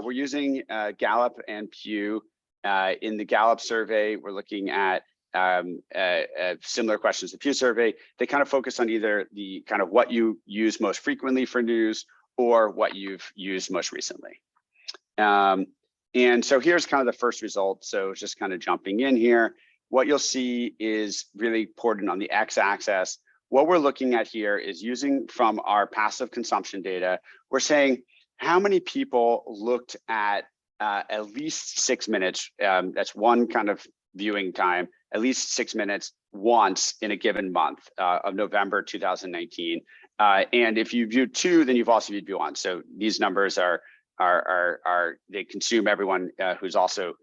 We're using Gallup and Pew. In the Gallup survey, we're looking at similar questions to the Pew survey. They kind of focus on either the kind of what you use most frequently for news or what you've used most recently. And so here's kind of the first result. So just kind of jumping in here, what you'll see is really important on the x-axis. What we're looking at here is using from our passive consumption data, we're saying how many people looked at least 6 minutes, that's one kind of viewing time, at least 6 minutes once in a given month of November 2019. And if you viewed 2, then you've also viewed 1. So these numbers are they consume everyone who's also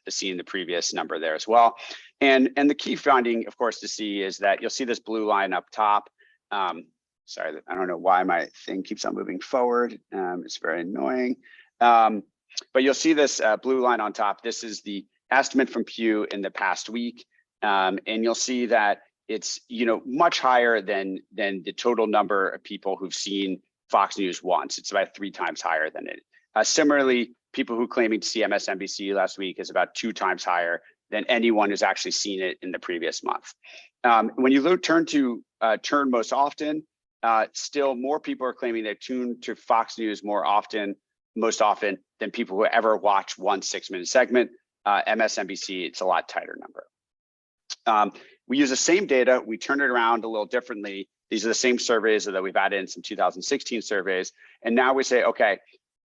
seen the previous number there as well. And the key finding, of course, to see is that you'll see this blue line up top. Sorry, I don't know why my thing keeps on moving forward. It's very annoying. But you'll see this blue line on top. This is the estimate from Pew in the past week. And you'll see that it's much higher than the total number of people who've seen Fox News once. It's about 3 times higher than it. Similarly, people who claiming to see MSNBC last week is about 2 times higher than anyone who's actually seen it in the previous month. When you turn to turn most often, still more people are claiming they tune to Fox News most often than people who ever watch one 6-minute segment. MSNBC, it's a lot tighter number. We use the same data, we turn it around a little differently. These are the same surveys that we've added in some 2016 surveys. And now we say, okay,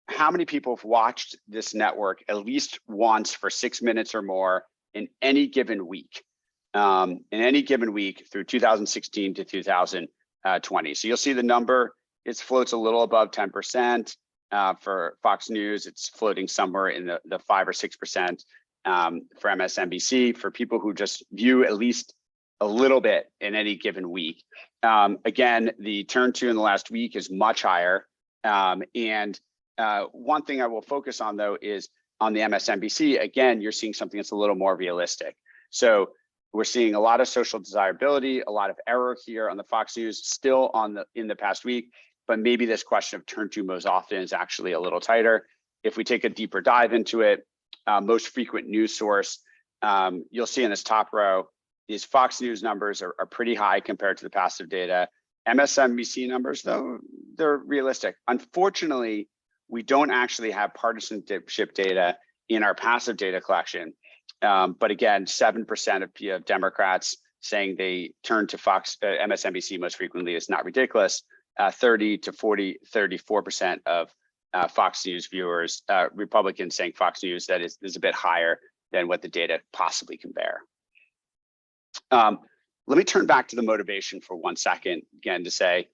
how many people have watched this network at least once for 6 minutes or more in any given week? In any given week through 2016 to 2020. So you'll see the number it floats a little above 10%. For Fox News, it's floating somewhere in the 5 or 6%. For MSNBC, for people who just view at least a little bit in any given week. Again, the turn to in the last week is much higher. And one thing I will focus on, though, is on the MSNBC. Again, you're seeing something that's a little more realistic. So we're seeing a lot of social desirability, a lot of error here on the Fox News, still in the past week. But maybe this question of turn to most often is actually a little tighter. If we take a deeper dive into it, most frequent news source, you'll see in this top row, these Fox News numbers are pretty high compared to the passive data. MSNBC numbers, though, they're realistic. Unfortunately, we don't actually have partisanship data in our passive data collection. But again, 7% of Democrats saying they turn to MSNBC most frequently is not ridiculous. 34% of Fox News viewers, Republicans saying Fox News, that is a bit higher than what the data possibly can bear. Let me turn back to the motivation for 1 second, again, to say,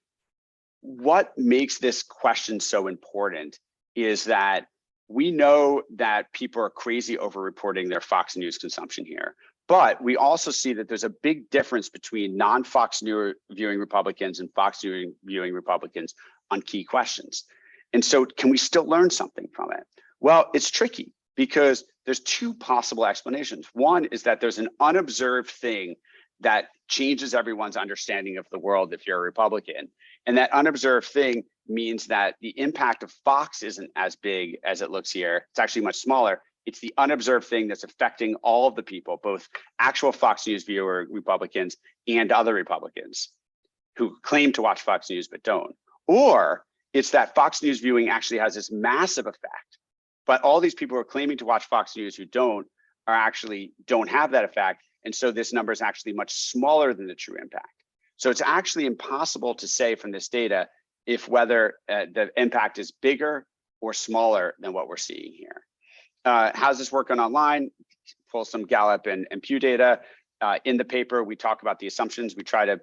what makes this question so important is that we know that people are crazy over reporting their Fox News consumption here. But we also see that there's a big difference between non-Fox News viewing Republicans and Fox News viewing Republicans on key questions. And so can we still learn something from it? Well, it's tricky because there's two possible explanations. One is that there's an unobserved thing that changes everyone's understanding of the world if you're a Republican. And that unobserved thing means that the impact of Fox isn't as big as it looks here. It's actually much smaller. It's the unobserved thing that's affecting all of the people, both actual Fox News viewer Republicans and other Republicans who claim to watch Fox News but don't. Or it's that Fox News viewing actually has this massive effect, but all these people who are claiming to watch Fox News who don't have that effect. And so this number is actually much smaller than the true impact. So it's actually impossible to say from this data if whether the impact is bigger or smaller than what we're seeing here. How's this working online? Pull some Gallup and Pew data. In the paper, we talk about the assumptions. We try to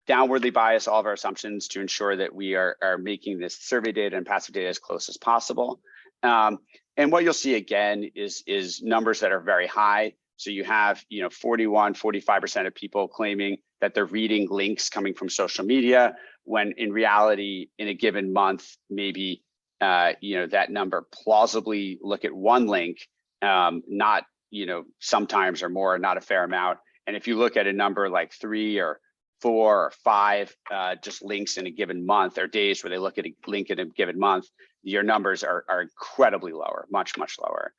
downwardly bias all of our assumptions to ensure that we are making this survey data and passive data as close as possible. And what you'll see again is numbers that are very high. So you have 41, 45% of people claiming that they're reading links coming from social media, when in reality, in a given month, maybe that number plausibly look at one link, not sometimes or more, not a fair amount. And if you look at a number like 3 or 4 or 5 just links in a given month, or days where they look at a link in a given month, your numbers are incredibly lower, much lower.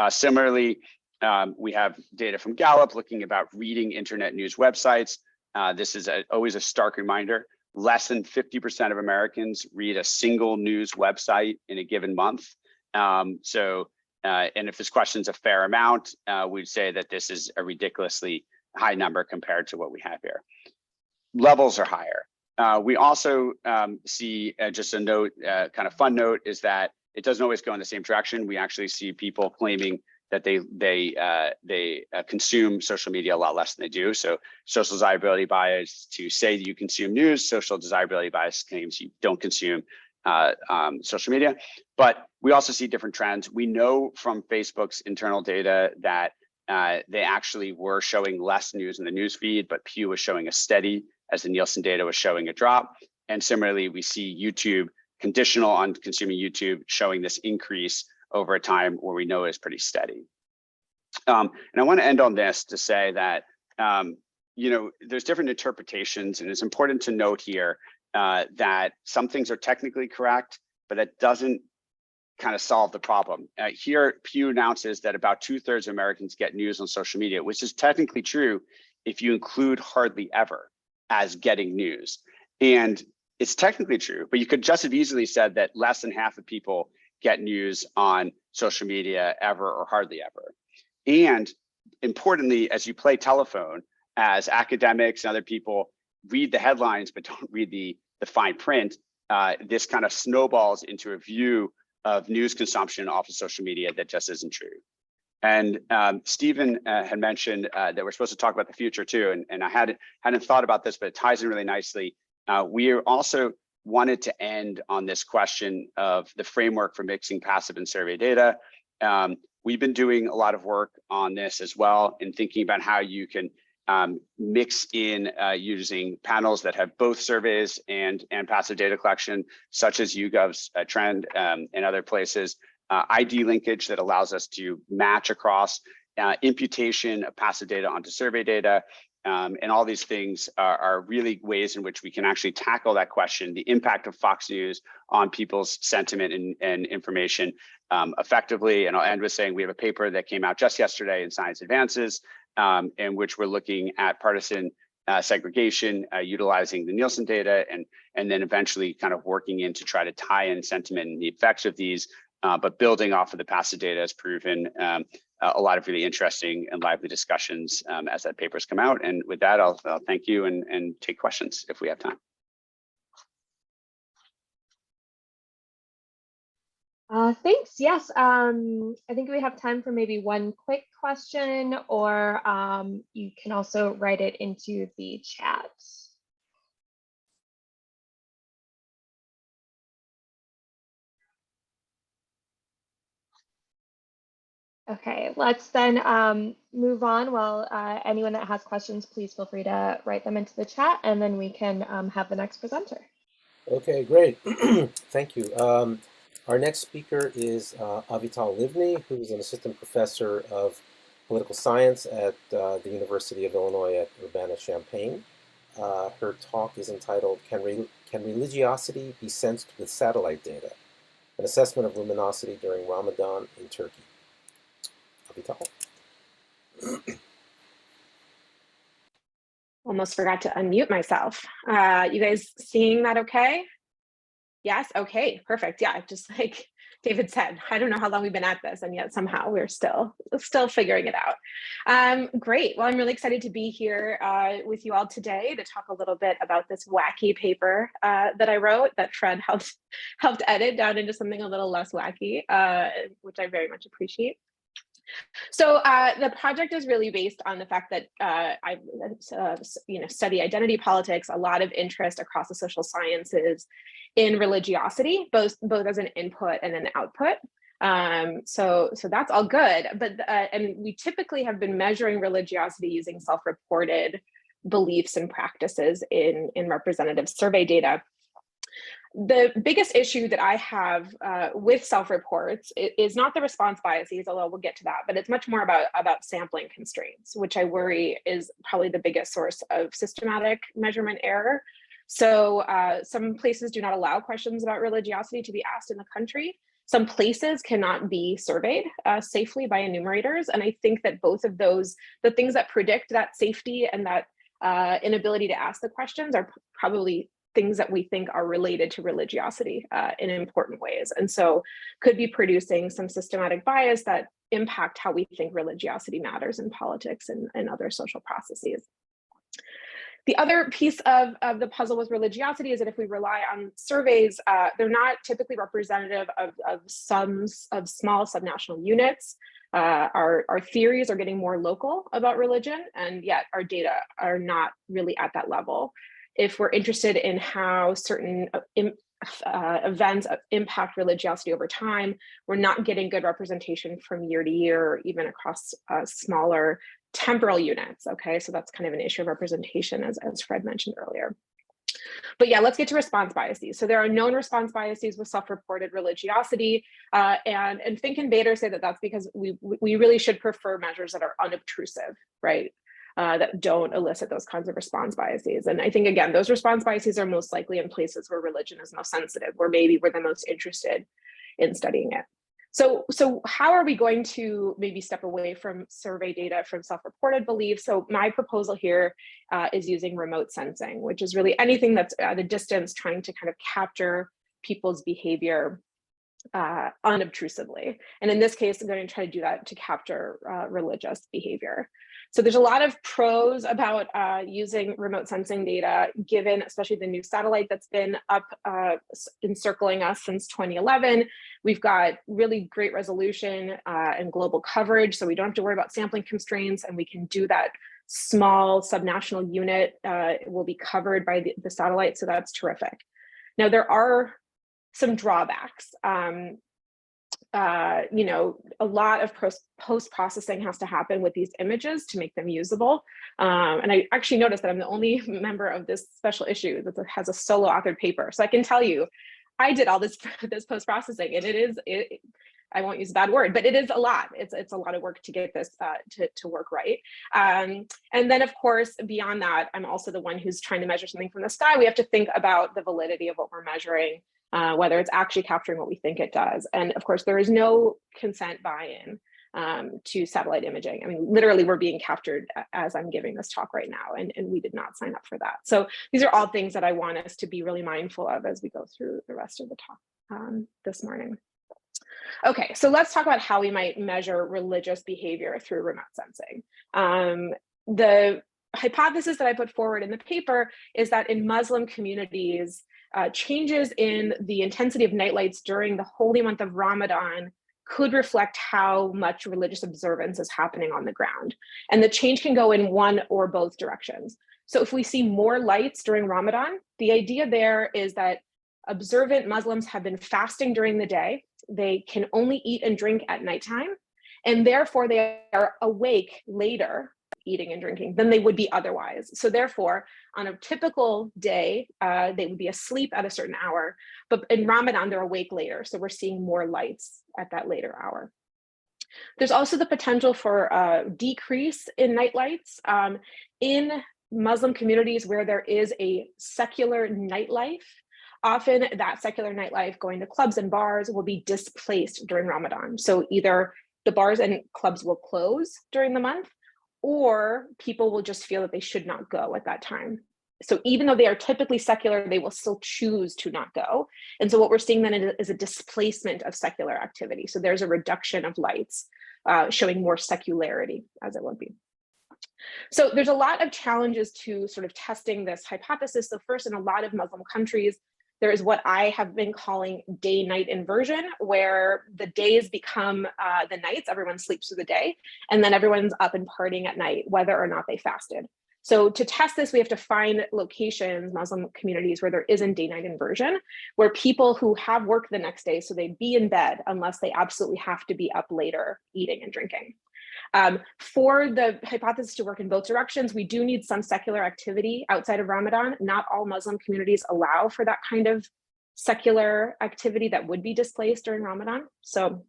Similarly, we have data from Gallup looking about reading internet news websites. This is always a stark reminder. Less than 50% of Americans read a single news website in a given month. And if this question's a fair amount, we'd say that this is a ridiculously high number compared to what we have here. Levels are higher. We also see just a note, kind of fun note, is that it doesn't always go in the same direction. We actually see people claiming that they consume social media a lot less than they do. So social desirability bias to say that you consume news, social desirability bias claims you don't consume social media. But we also see different trends. We know from Facebook's internal data that they actually were showing less news in the news feed, but Pew was showing a steady, as the Nielsen data was showing a drop. And similarly, we see YouTube, conditional on consuming YouTube, showing this increase over a time where we know is pretty steady. And I want to end on this to say that, there's different interpretations, and it's important to note here that some things are technically correct, but that doesn't kind of solve the problem. Here, Pew announces that about 2/3 of Americans get news on social media, which is technically true if you include hardly ever as getting news. And it's technically true, but you could just have easily said that less than half of people get news on social media ever or hardly ever. And importantly, as you play telephone, as academics and other people read the headlines but don't read the fine print, this kind of snowballs into a view of news consumption off of social media that just isn't true. And Stephen had mentioned that we're supposed to talk about the future too, and I hadn't thought about this, but it ties in really nicely. We are also wanted to end on this question of the framework for mixing passive and survey data. We've been doing a lot of work on this as well, and thinking about how you can mix in using panels that have both surveys and passive data collection, such as YouGov's trend and other places. ID linkage that allows us to match across imputation of passive data onto survey data. And all these things are really ways in which we can actually tackle that question, the impact of Fox News on people's sentiment and information effectively. And I'll end with saying we have a paper that came out just yesterday in Science Advances, in which we're looking at partisan segregation, utilizing the Nielsen data, and then eventually kind of working in to try to tie in sentiment and the effects of these, but building off of the passive data has proven a lot of really interesting and lively discussions as that paper's come out. And with that, I'll thank you and take questions if we have time. Thanks. Yes, I think we have time for maybe one quick question, or you can also write it into the chat. Okay, let's then move on. Well, anyone that has questions, please feel free to write them into the chat, and then we can have the next presenter. Okay, great. Thank you. Our next speaker is Avital Livni, who is an assistant professor of political science at the University of Illinois at Urbana-Champaign. Her talk is entitled, Can Religiosity Be Sensed with Satellite Data? An Assessment of Luminosity During Ramadan in Turkey. Avital. Almost forgot to unmute myself. You guys seeing that okay? Yes, okay, perfect. Yeah, just like David said, I don't know how long we've been at this, and yet somehow we're still figuring it out. Great, well, I'm really excited to be here with you all today to talk a little bit about this wacky paper that I wrote that Fred helped edit down into something a little less wacky, which I very much appreciate. So the project is really based on the fact that I study identity politics, a lot of interest across the social sciences in religiosity, both as an input and an output. So that's all good, but and we typically have been measuring religiosity using self-reported beliefs and practices in representative survey data. The biggest issue that I have with self-reports is not the response biases, although we'll get to that, but it's much more about sampling constraints, which I worry is probably the biggest source of systematic measurement error. So some places do not allow questions about religiosity to be asked in the country. Some places cannot be surveyed safely by enumerators. And I think that both of those, the things that predict that safety and that inability to ask the questions are probably things that we think are related to religiosity in important ways. And so could be producing some systematic bias that impact how we think religiosity matters in politics and other social processes. The other piece of the puzzle with religiosity is that if we rely on surveys, they're not typically representative of small subnational units. Our theories are getting more local about religion, and yet our data are not really at that level. If we're interested in how certain events impact religiosity over time, we're not getting good representation from year to year, or even across smaller temporal units. Okay, so that's kind of an issue of representation, as Fred mentioned earlier. But yeah, let's get to response biases. So there are known response biases with self-reported religiosity, and Fink and Bader say that that's because we really should prefer measures that are unobtrusive, right? That don't elicit those kinds of response biases. And I think, again, those response biases are most likely in places where religion is most sensitive, where maybe we're the most interested in studying it. So how are we going to maybe step away from survey data from self-reported beliefs? So my proposal here is using remote sensing, which is really anything that's at a distance trying to kind of capture people's behavior unobtrusively. And in this case, I'm going to try to do that to capture religious behavior. So there's a lot of pros about using remote sensing data, given especially the new satellite that's been up encircling us since 2011. We've got really great resolution and global coverage, so we don't have to worry about sampling constraints, and we can do that small subnational unit will be covered by the satellite, so that's terrific. Now, there are some drawbacks. You know, a lot of post-processing has to happen with these images to make them usable. And I actually noticed that I'm the only member of this special issue that has a solo authored paper. So I can tell you, I did all this post-processing, and I won't use a bad word, but it is a lot. It's a lot of work to get this to work right. And then, of course, beyond that, I'm also the one who's trying to measure something from the sky. We have to think about the validity of what we're measuring, whether it's actually capturing what we think it does. And of course, there is no consent buy-in to satellite imaging. I mean, literally, we're being captured as I'm giving this talk right now, and we did not sign up for that. So these are all things that I want us to be really mindful of as we go through the rest of the talk this morning. Okay, so let's talk about how we might measure religious behavior through remote sensing. The hypothesis that I put forward in the paper is that in Muslim communities, changes in the intensity of nightlights during the holy month of Ramadan could reflect how much religious observance is happening on the ground. And the change can go in one or both directions. So if we see more lights during Ramadan, the idea there is that observant Muslims have been fasting during the day. They can only eat and drink at nighttime, and therefore they are awake later eating and drinking than they would be otherwise. So therefore, on a typical day, they would be asleep at a certain hour, but in Ramadan, they're awake later. So we're seeing more lights at that later hour. There's also the potential for a decrease in night lights. In Muslim communities where there is a secular nightlife, often that secular nightlife, going to clubs and bars, will be displaced during Ramadan. So either the bars and clubs will close during the month, or people will just feel that they should not go at that time. So even though they are typically secular, they will still choose to not go. And so what we're seeing then is a displacement of secular activity. So there's a reduction of lights, showing more secularity, as it would be. So there's a lot of challenges to sort of testing this hypothesis. So first, in a lot of Muslim countries, there is what I have been calling day-night inversion, where the days become the nights, everyone sleeps through the day, and then everyone's up and partying at night, whether or not they fasted. So to test this, we have to find locations, Muslim communities, where there isn't day-night inversion, where people who have work the next day, so they'd be in bed unless they absolutely have to be up later eating and drinking. For the hypothesis to work in both directions, we do need some secular activity outside of Ramadan. Not all Muslim communities allow for that kind of secular activity that would be displaced during Ramadan. So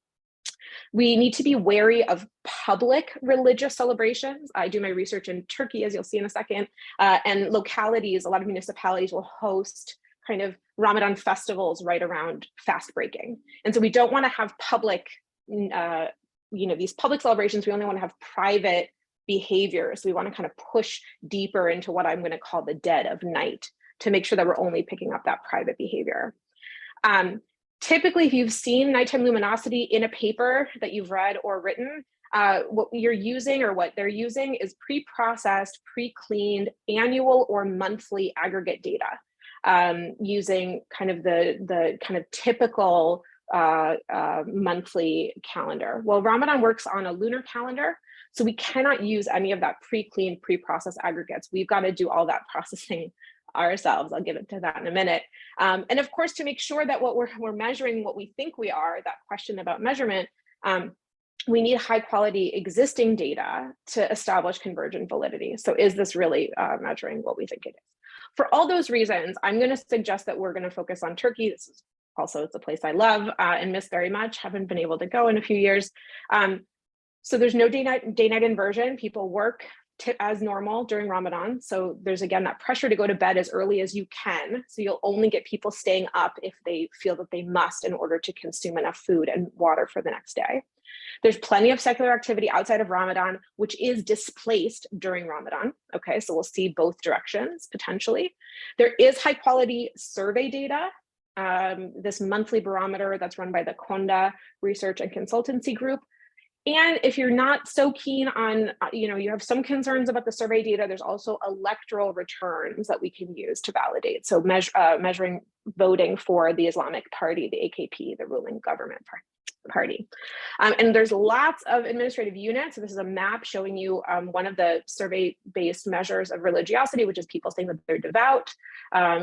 we need to be wary of public religious celebrations. I do my research in Turkey, as you'll see in a second, and localities, a lot of municipalities will host kind of Ramadan festivals right around fast breaking. And so we don't want to have public these public celebrations. We only want to have private behaviors. We want to kind of push deeper into what I'm going to call the dead of night to make sure that we're only picking up that private behavior. Typically, if you've seen nighttime luminosity in a paper that you've read or written, what you're using or what they're using is pre-processed, pre-cleaned annual or monthly aggregate data, using kind of the kind of typical monthly calendar. Well, Ramadan works on a lunar calendar, so we cannot use any of that pre-cleaned, pre-processed aggregates. We've got to do all that processing ourselves. I'll get into that in a minute. And of course, to make sure that what we're measuring, what we think we are, that question about measurement, we need high quality existing data to establish convergent validity. So is this really measuring what we think it is? For all those reasons, I'm going to suggest that we're going to focus on Turkey. This is also, it's a place I love and miss very much. Haven't been able to go in a few years. So there's no day-night inversion. People work as normal during Ramadan. So there's, again, that pressure to go to bed as early as you can. So you'll only get people staying up if they feel that they must in order to consume enough food and water for the next day. There's plenty of secular activity outside of Ramadan, which is displaced during Ramadan. Okay, so we'll see both directions potentially. There is high quality survey data. This monthly barometer that's run by the Konda Research and Consultancy Group. And if you're not so keen on, you have some concerns about the survey data, there's also electoral returns that we can use to validate. So measuring voting for the Islamic Party, the AKP, the ruling government party. party. And there's lots of administrative units. So this is a map showing you one of the survey-based measures of religiosity, which is people saying that they're devout.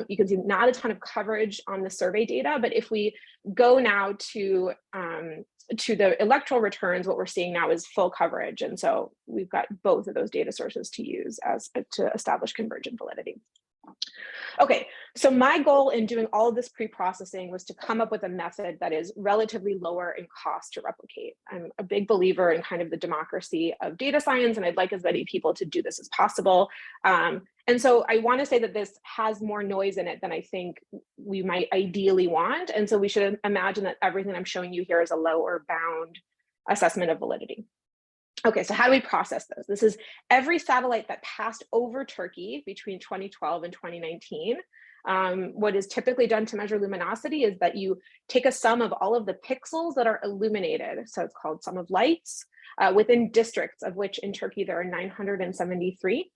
You can see not a ton of coverage on the survey data, but if we go now to the electoral returns, what we're seeing now is full coverage. And so we've got both of those data sources to use as to establish convergent validity. Okay, so my goal in doing all of this pre-processing was to come up with a method that is relatively lower in cost to replicate. I'm a big believer in kind of the democracy of data science, and I'd like as many people to do this as possible. And so I want to say that this has more noise in it than I think we might ideally want. And so we should imagine that everything I'm showing you here is a lower bound assessment of validity. Okay, so how do we process this? This is every satellite that passed over Turkey between 2012 and 2019. What is typically done to measure luminosity is that you take a sum of all of the pixels that are illuminated. So it's called sum of lights within districts, of which in Turkey there are 973.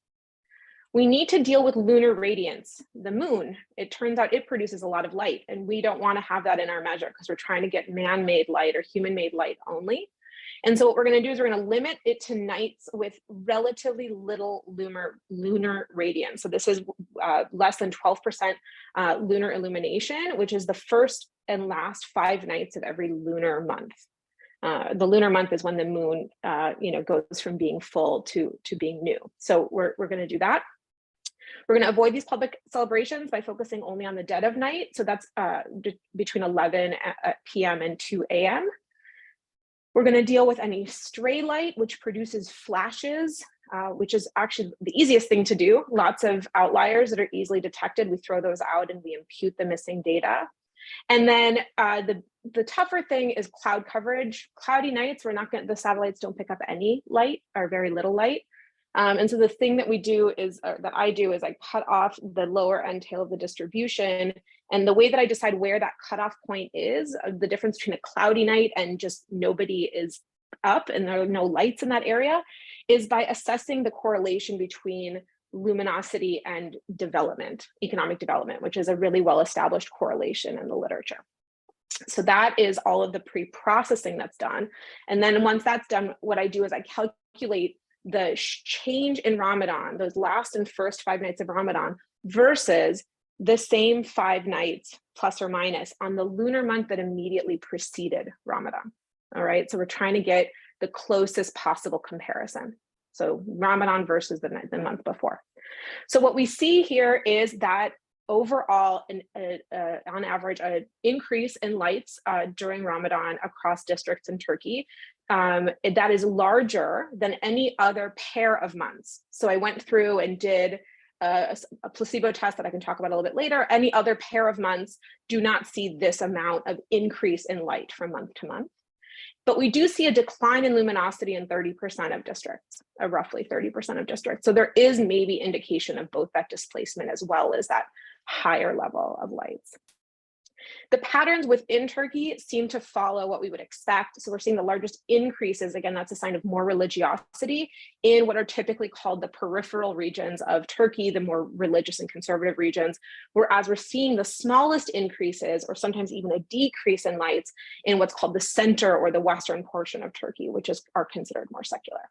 We need to deal with lunar radiance. The moon, it turns out it produces a lot of light, and we don't want to have that in our measure because we're trying to get man-made light or human-made light only. And so what we're going to do is we're going to limit it to nights with relatively little lunar radiance. So this is less than 12% lunar illumination, which is the first and last 5 nights of every lunar month. The lunar month is when the moon goes from being full to being new. So we're going to do that. We're going to avoid these public celebrations by focusing only on the dead of night. So that's between 11 p.m. and 2 a.m. We're going to deal with any stray light, which produces flashes, which is actually the easiest thing to do. Lots of outliers that are easily detected. We throw those out and we impute the missing data. And then the tougher thing is cloud coverage. Cloudy nights, the satellites don't pick up any light or very little light. And so the thing that we do is, that I do is I cut off the lower end tail of the distribution. And the way that I decide where that cutoff point is, the difference between a cloudy night and just nobody is up and there are no lights in that area, is by assessing the correlation between luminosity and development, economic development, which is a really well-established correlation in the literature. So that is all of the pre-processing that's done. And then once that's done, what I do is I calculate the change in Ramadan, those last and first 5 nights of Ramadan, versus the same 5 nights plus or minus on the lunar month that immediately preceded Ramadan. All right, so we're trying to get the closest possible comparison. So Ramadan versus the month before. So what we see here is that overall, on average, an increase in lights during Ramadan across districts in Turkey that is larger than any other pair of months. So I went through and did a placebo test that I can talk about a little bit later. Any other pair of months do not see this amount of increase in light from month to month. But we do see a decline in luminosity in 30% of districts, roughly 30% of districts. So there is maybe indication of both that displacement as well as that higher level of lights. The patterns within Turkey seem to follow what we would expect. So we're seeing the largest increases, again, that's a sign of more religiosity in what are typically called the peripheral regions of Turkey, the more religious and conservative regions, whereas we're seeing the smallest increases or sometimes even a decrease in lights in what's called the center or the western portion of Turkey, which are considered more secular.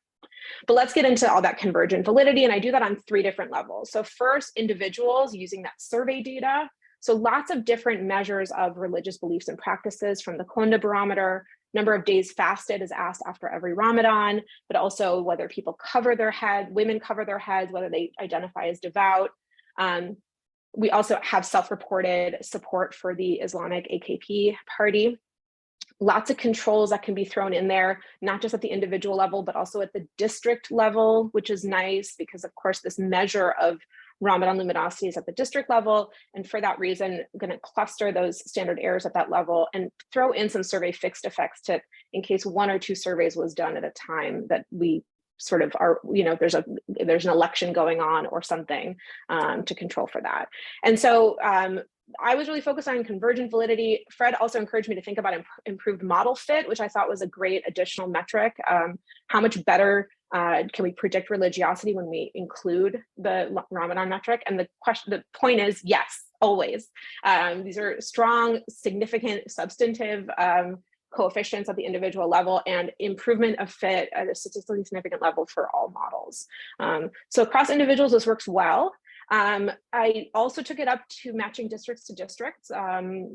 But let's get into all that convergent validity, and I do that on 3 different levels. So first, individuals using that survey data. So lots of different measures of religious beliefs and practices, from the Konda barometer, number of days fasted is asked after every Ramadan, but also whether people cover their head, women cover their heads, whether they identify as devout. We also have self-reported support for the Islamic AKP party. Lots of controls that can be thrown in there, not just at the individual level, but also at the district level, which is nice because, of course, this measure of Ramadan luminosity is at the district level. And for that reason, I'm going to cluster those standard errors at that level and throw in some survey fixed effects in case 1 or 2 surveys was done at a time that we sort of are, there's an election going on or something to control for that. And so I was really focused on convergent validity. Fred also encouraged me to think about improved model fit, which I thought was a great additional metric. How much better can we predict religiosity when we include the Ramadan metric? And the point is, yes, always. These are strong, significant, substantive coefficients at the individual level and improvement of fit at a statistically significant level for all models. So across individuals, this works well. I also took it up to matching districts to districts,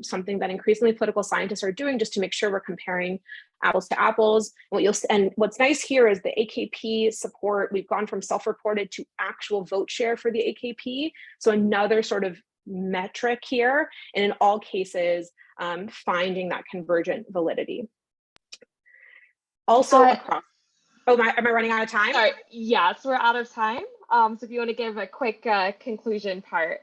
something that increasingly political scientists are doing just to make sure we're comparing apples to apples. And what's nice here is the AKP support. We've gone from self-reported to actual vote share for the AKP. So another sort of metric here, and in all cases, finding that convergent validity. Also across, am I running out of time? Sorry, yes, we're out of time. So if you want to give a quick conclusion part.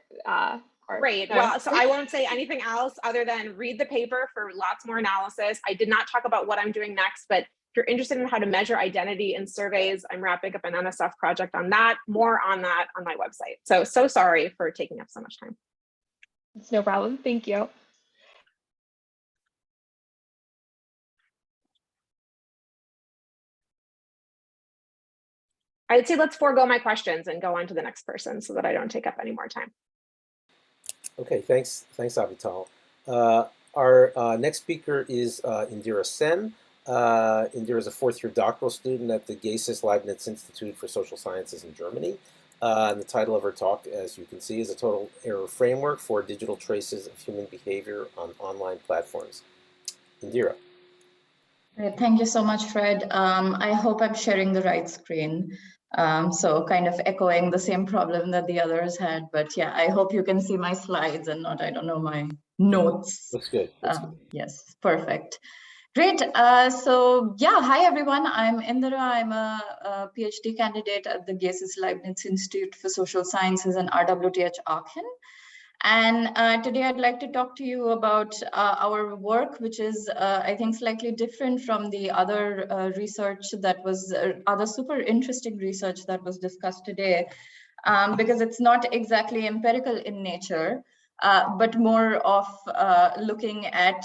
Great, well, so I won't say anything else other than read the paper for lots more analysis. I did not talk about what I'm doing next, but if you're interested in how to measure identity in surveys, I'm wrapping up an NSF project on that, more on that on my website. So sorry for taking up so much time. It's no problem, thank you. I'd say let's forego my questions and go on to the next person so that I don't take up any more time. Okay, thanks, Avital. Our next speaker is Indira Sen. Indira is a fourth-year doctoral student at the Geistes Leibniz Institute for Social Sciences in Germany. And the title of her talk, as you can see, is A Total Error Framework for Digital Traces of Human Behavior on Online Platforms. Indira. Great. Thank you so much, Fred. I hope I'm sharing the right screen. So kind of echoing the same problem that the others had, but yeah, I hope you can see my slides and not, I don't know, my notes. Looks good. Yes, perfect. Great. So yeah, hi everyone. I'm Indira. I'm a PhD candidate at the Geistes Leibniz Institute for Social Sciences and RWTH Aachen. And today I'd like to talk to you about our work, which is, I think, slightly different from the other research that was, other super interesting research that was discussed today, because it's not exactly empirical in nature, but more of looking at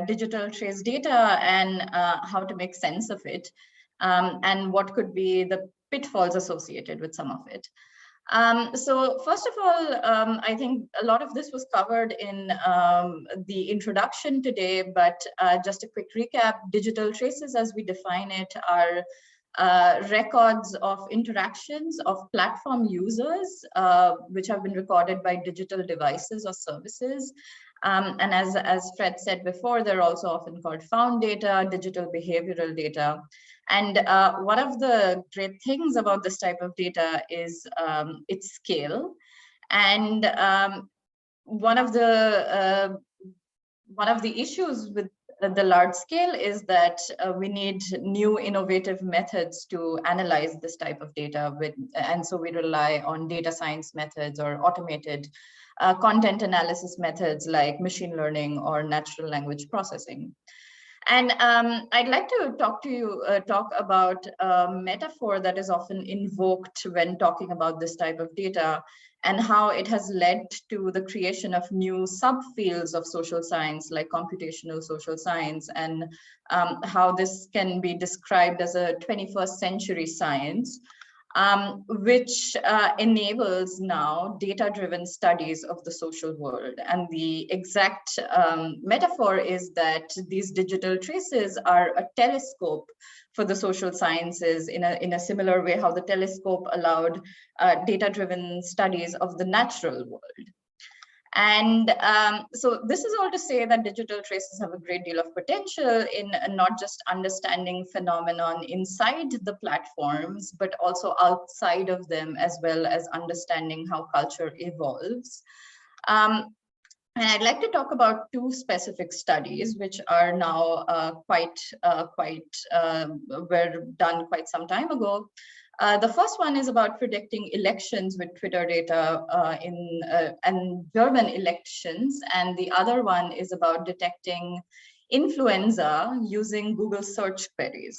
digital trace data and how to make sense of it, and what could be the pitfalls associated with some of it. So first of all, I think a lot of this was covered in the introduction today, but just a quick recap. Digital traces, as we define it, are records of interactions of platform users, which have been recorded by digital devices or services. And as Fred said before, they're also often called found data, digital behavioral data. And one of the great things about this type of data is its scale. And one of the issues with the large scale is that we need new innovative methods to analyze this type of data and so we rely on data science methods or automated content analysis methods like machine learning or natural language processing. And I'd like to talk about a metaphor that is often invoked when talking about this type of data and how it has led to the creation of new subfields of social science like computational social science, and how this can be described as a 21st century science, which enables now data-driven studies of the social world. And the exact metaphor is that these digital traces are a telescope for the social sciences in a similar way how the telescope allowed data-driven studies of the natural world. And so this is all to say that digital traces have a great deal of potential in not just understanding phenomenon inside the platforms, but also outside of them, as well as understanding how culture evolves. And I'd like to talk about two specific studies, which are now were done quite some time ago. The first one is about predicting elections with Twitter data and German elections, and the other one is about detecting influenza using Google search queries.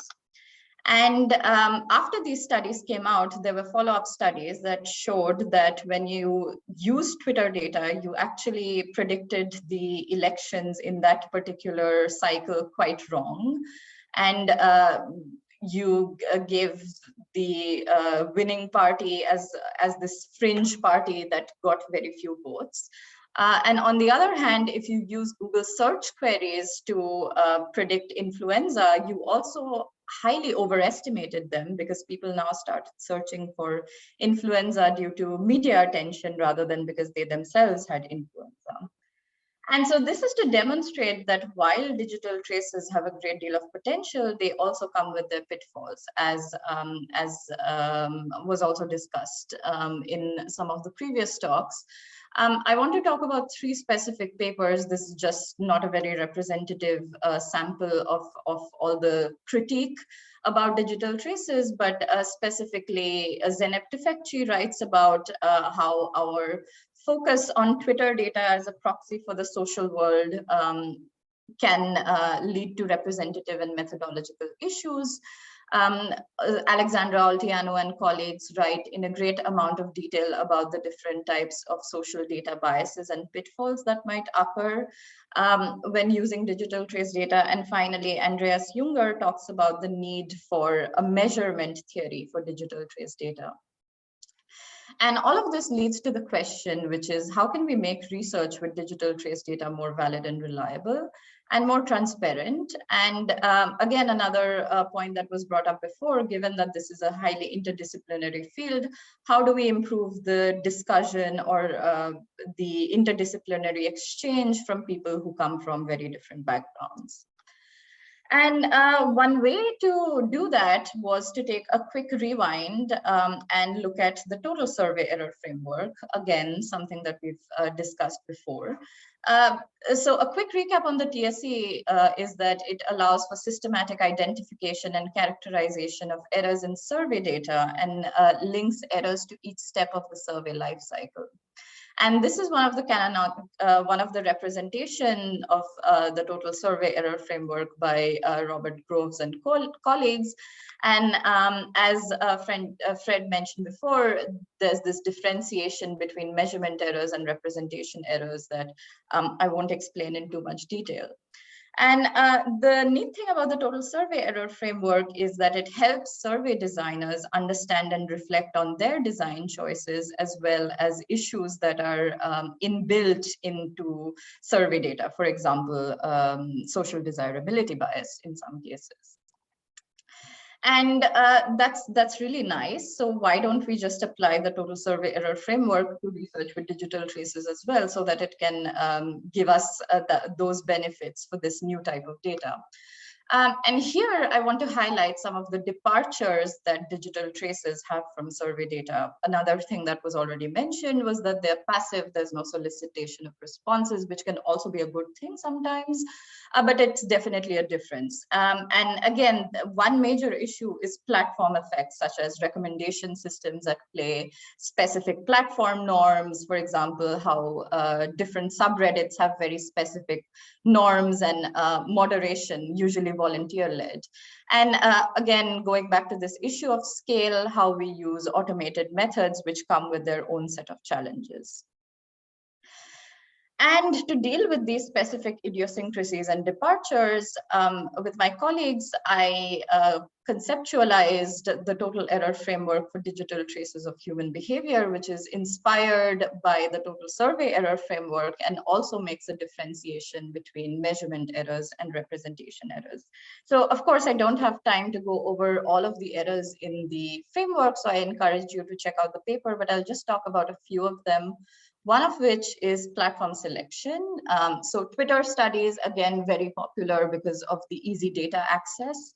And after these studies came out, there were follow-up studies that showed that when you use Twitter data, you actually predicted the elections in that particular cycle quite wrong. And you gave the winning party as this fringe party that got very few votes. And on the other hand, if you use Google search queries to predict influenza, you also highly overestimated them, because people now start searching for influenza due to media attention rather than because they themselves had influenza. And so this is to demonstrate that while digital traces have a great deal of potential, they also come with their pitfalls, as was also discussed in some of the previous talks. I want to talk about 3 specific papers. This is just not a very representative sample of all the critique about digital traces, but specifically Zeynep Tüfekçi writes about how our focus on Twitter data as a proxy for the social world can lead to representative and methodological issues. Alexandra Olteanu and colleagues write in a great amount of detail about the different types of social data biases and pitfalls that might occur when using digital trace data. And finally, Andreas Junger talks about the need for a measurement theory for digital trace data. And all of this leads to the question, which is, how can we make research with digital trace data more valid and reliable and more transparent? And again, another point that was brought up before, given that this is a highly interdisciplinary field, how do we improve the discussion or the interdisciplinary exchange from people who come from very different backgrounds? And one way to do that was to take a quick rewind and look at the total survey error framework. Again, something that we've discussed before. So a quick recap on the TSE is that it allows for systematic identification and characterization of errors in survey data and links errors to each step of the survey lifecycle. And this is one of the representation of the total survey error framework by Robert Groves and colleagues. And as Fred mentioned before, there's this differentiation between measurement errors and representation errors that I won't explain in too much detail. And the neat thing about the total survey error framework is that it helps survey designers understand and reflect on their design choices, as well as issues that are inbuilt into survey data. For example, social desirability bias in some cases. And that's really nice. So why don't we just apply the total survey error framework to research with digital traces as well, so that it can give us those benefits for this new type of data. And here I want to highlight some of the departures that digital traces have from survey data. Another thing that was already mentioned was that they're passive. There's no solicitation of responses, which can also be a good thing sometimes, but it's definitely a difference. And again, one major issue is platform effects, such as recommendation systems that play specific platform norms. For example, how different subreddits have very specific norms and moderation, usually volunteer-led. And again, going back to this issue of scale, how we use automated methods, which come with their own set of challenges. And to deal with these specific idiosyncrasies and departures, with my colleagues, I conceptualized the total error framework for digital traces of human behavior, which is inspired by the total survey error framework and also makes a differentiation between measurement errors and representation errors. So of course, I don't have time to go over all of the errors in the framework, so I encourage you to check out the paper, but I'll just talk about a few of them. One of which is platform selection. So Twitter studies, again, very popular because of the easy data access.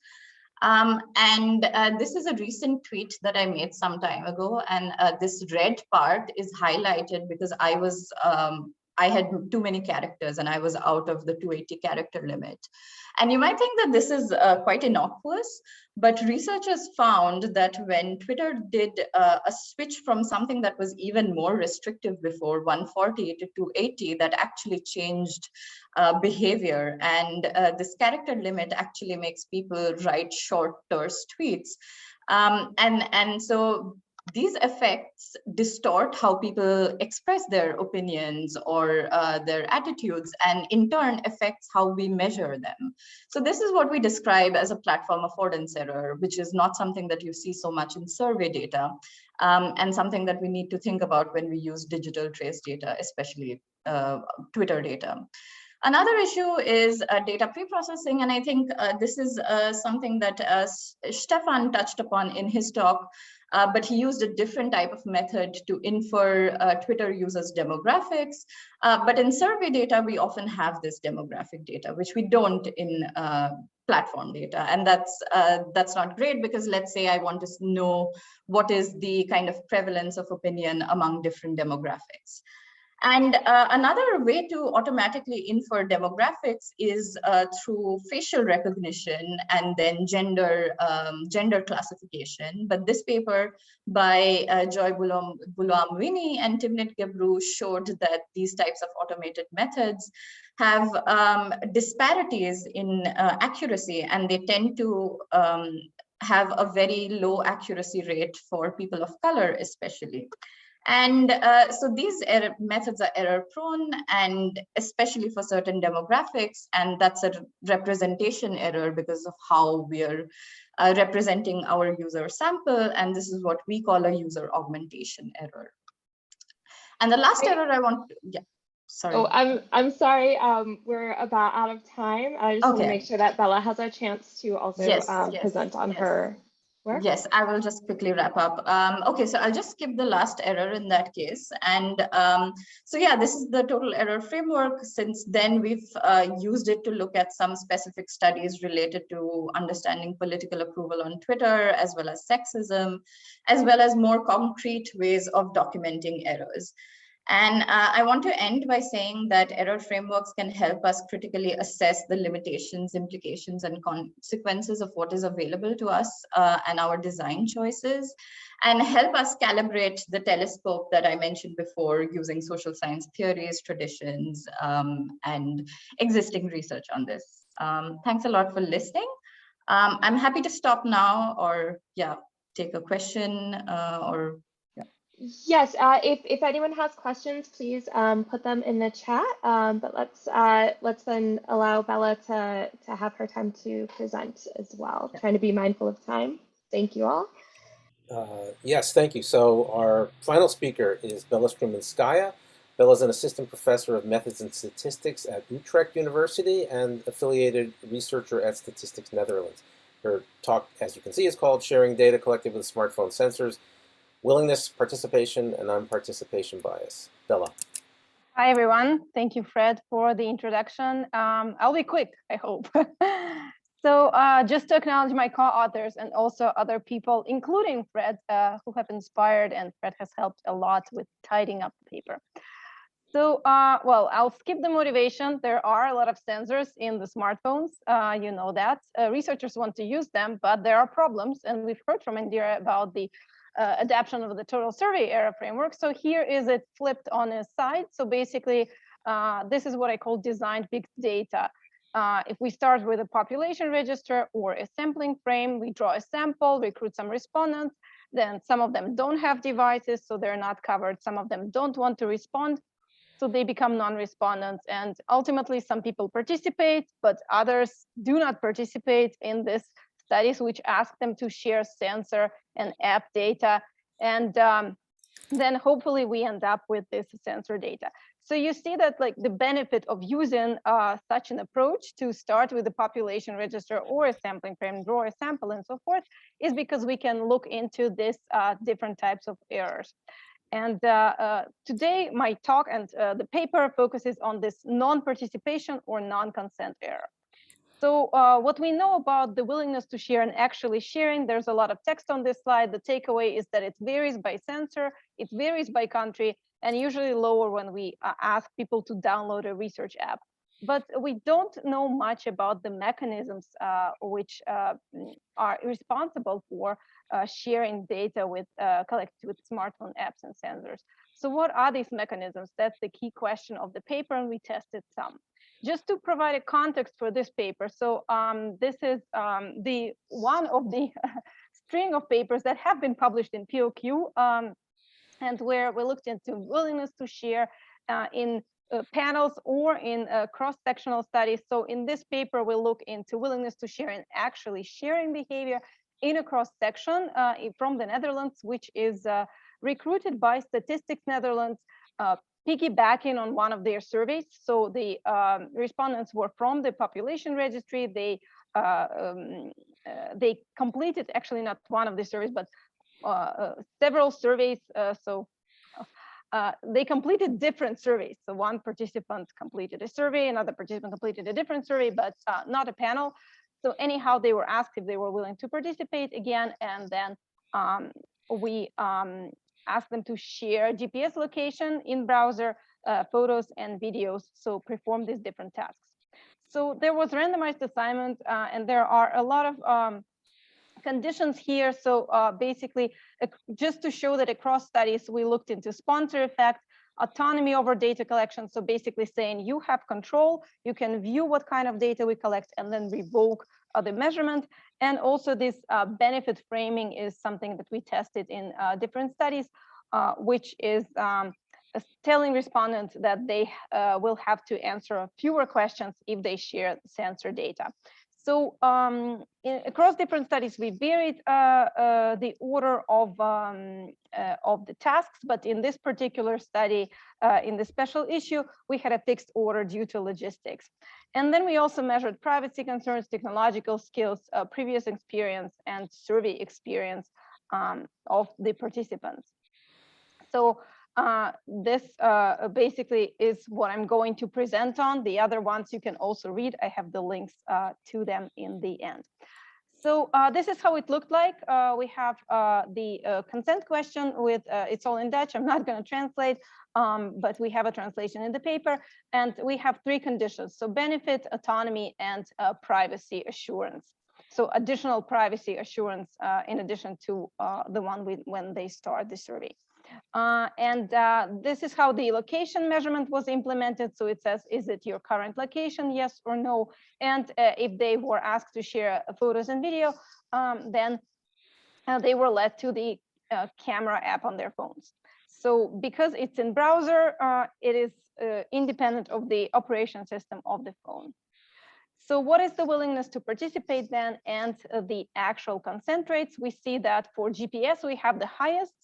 And this is a recent tweet that I made some time ago. And this red part is highlighted because I had too many characters and I was out of the 280 character limit. And you might think that this is quite innocuous, but researchers found that when Twitter did a switch from something that was even more restrictive before, 140 to 280, that actually changed behavior. And this character limit actually makes people write short, terse tweets. And so these effects distort how people express their opinions or their attitudes, and in turn affects how we measure them. So this is what we describe as a platform affordance error, which is not something that you see so much in survey data, and something that we need to think about when we use digital trace data, especially Twitter data. Another issue is data preprocessing, and I think this is something that Stefan touched upon in his talk, but he used a different type of method to infer Twitter users' demographics. But in survey data, we often have this demographic data, which we don't in platform data. And that's not great, because let's say I want to know what is the kind of prevalence of opinion among different demographics. And another way to automatically infer demographics is through facial recognition and then gender classification. But this paper by Joy Bulamwini and Timnit Gebru showed that these types of automated methods have disparities in accuracy, and they tend to have a very low accuracy rate for people of color, especially. And so these methods are error prone, and especially for certain demographics, and that's a representation error because of how we're representing our user sample, and this is what we call a user augmentation error. And the last error I want to, yeah, sorry. Oh, I'm sorry, we're about out of time. I just want to make sure that Bella has a chance to also present on her work. Yes, I will just quickly wrap up. Okay, so I'll just skip the last error in that case. And so yeah, this is the total error framework. Since then, we've used it to look at some specific studies related to understanding political approval on Twitter, as well as sexism, as well as more concrete ways of documenting errors. And I want to end by saying that error frameworks can help us critically assess the limitations, implications, and consequences of what is available to us and our design choices, and help us calibrate the telescope that I mentioned before using social science theories, traditions, and existing research on this. Thanks a lot for listening. I'm happy to stop now, or take a question or. Yes, if anyone has questions, please put them in the chat. But let's then allow Bella to have her time to present as well. Trying to be mindful of time. Thank you all. Yes, thank you. So our final speaker is Bella Strongmanskaya. Bella is an assistant professor of methods and statistics at Utrecht University and affiliated researcher at Statistics Netherlands. Her talk, as you can see, is called Sharing Data Collected with Smartphone Sensors: Willingness, Participation, and Non-Participation Bias. Bella. Hi, everyone. Thank you, Fred, for the introduction. I'll be quick, I hope. So just to acknowledge my co-authors and also other people, including Fred, who have inspired, and Fred has helped a lot with tidying up the paper. So, well, I'll skip the motivation. There are a lot of sensors in the smartphones. You know that. Researchers want to use them, but there are problems. And we've heard from Indira about the adaptation of the total survey error framework. So here is it flipped on its side. So basically, this is what I call designed big data. If we start with a population register or a sampling frame, we draw a sample, recruit some respondents, then some of them don't have devices, so they're not covered. Some of them don't want to respond, so they become non-respondents. And ultimately, some people participate, but others do not participate in this studies, which ask them to share sensor and app data. And then hopefully we end up with this sensor data. So you see that like the benefit of using such an approach to start with the population register or a sampling frame, draw a sample and so forth, is because we can look into this different types of errors. And today my talk and the paper focuses on this non-participation or non-consent error. So what we know about the willingness to share and actually sharing, there's a lot of text on this slide. The takeaway is that it varies by sensor, it varies by country, and usually lower when we ask people to download a research app. But we don't know much about the mechanisms which are responsible for sharing data with collected with smartphone apps and sensors. So what are these mechanisms? That's the key question of the paper, and we tested some. Just to provide a context for this paper, so this is the one of the string of papers that have been published in POQ, and where we looked into willingness to share in panels or in cross-sectional studies. So in this paper, we look into willingness to share and actually sharing behavior in a cross-section from the Netherlands, which is recruited by Statistics Netherlands, piggybacking on one of their surveys. So the respondents were from the population registry. They completed actually not one of the surveys, but several surveys. They completed different surveys. So one participant completed a survey, another participant completed a different survey, but not a panel. So anyhow, they were asked if they were willing to participate again, and then we asked them to share GPS location in browser, photos and videos, so perform these different tasks. So there was randomized assignment, and there are a lot of conditions here. So basically, just to show that across studies, we looked into sponsor effect, autonomy over data collection. So basically saying you have control, you can view what kind of data we collect and then revoke the measurement. And also this benefit framing is something that we tested in different studies, which is telling respondents that they will have to answer fewer questions if they share sensor data. So across different studies, we varied the order of the tasks, but in this particular study, in the special issue, we had a fixed order due to logistics. And then we also measured privacy concerns, technological skills, previous experience, and survey experience of the participants. So this basically is what I'm going to present on. The other ones you can also read. I have the links to them in the end. So this is how it looked like. We have the consent question with, it's all in Dutch. I'm not going to translate, but we have a translation in the paper. And we have 3 conditions. So benefit, autonomy, and privacy assurance. So additional privacy assurance in addition to the one when they start the survey. This is how the location measurement was implemented. So it says, is it your current location, yes or no? And if they were asked to share photos and video, then they were led to the camera app on their phones. So because it's in browser, it is independent of the operation system of the phone. So what is the willingness to participate then, and the actual consent rates? We see that for GPS, we have the highest.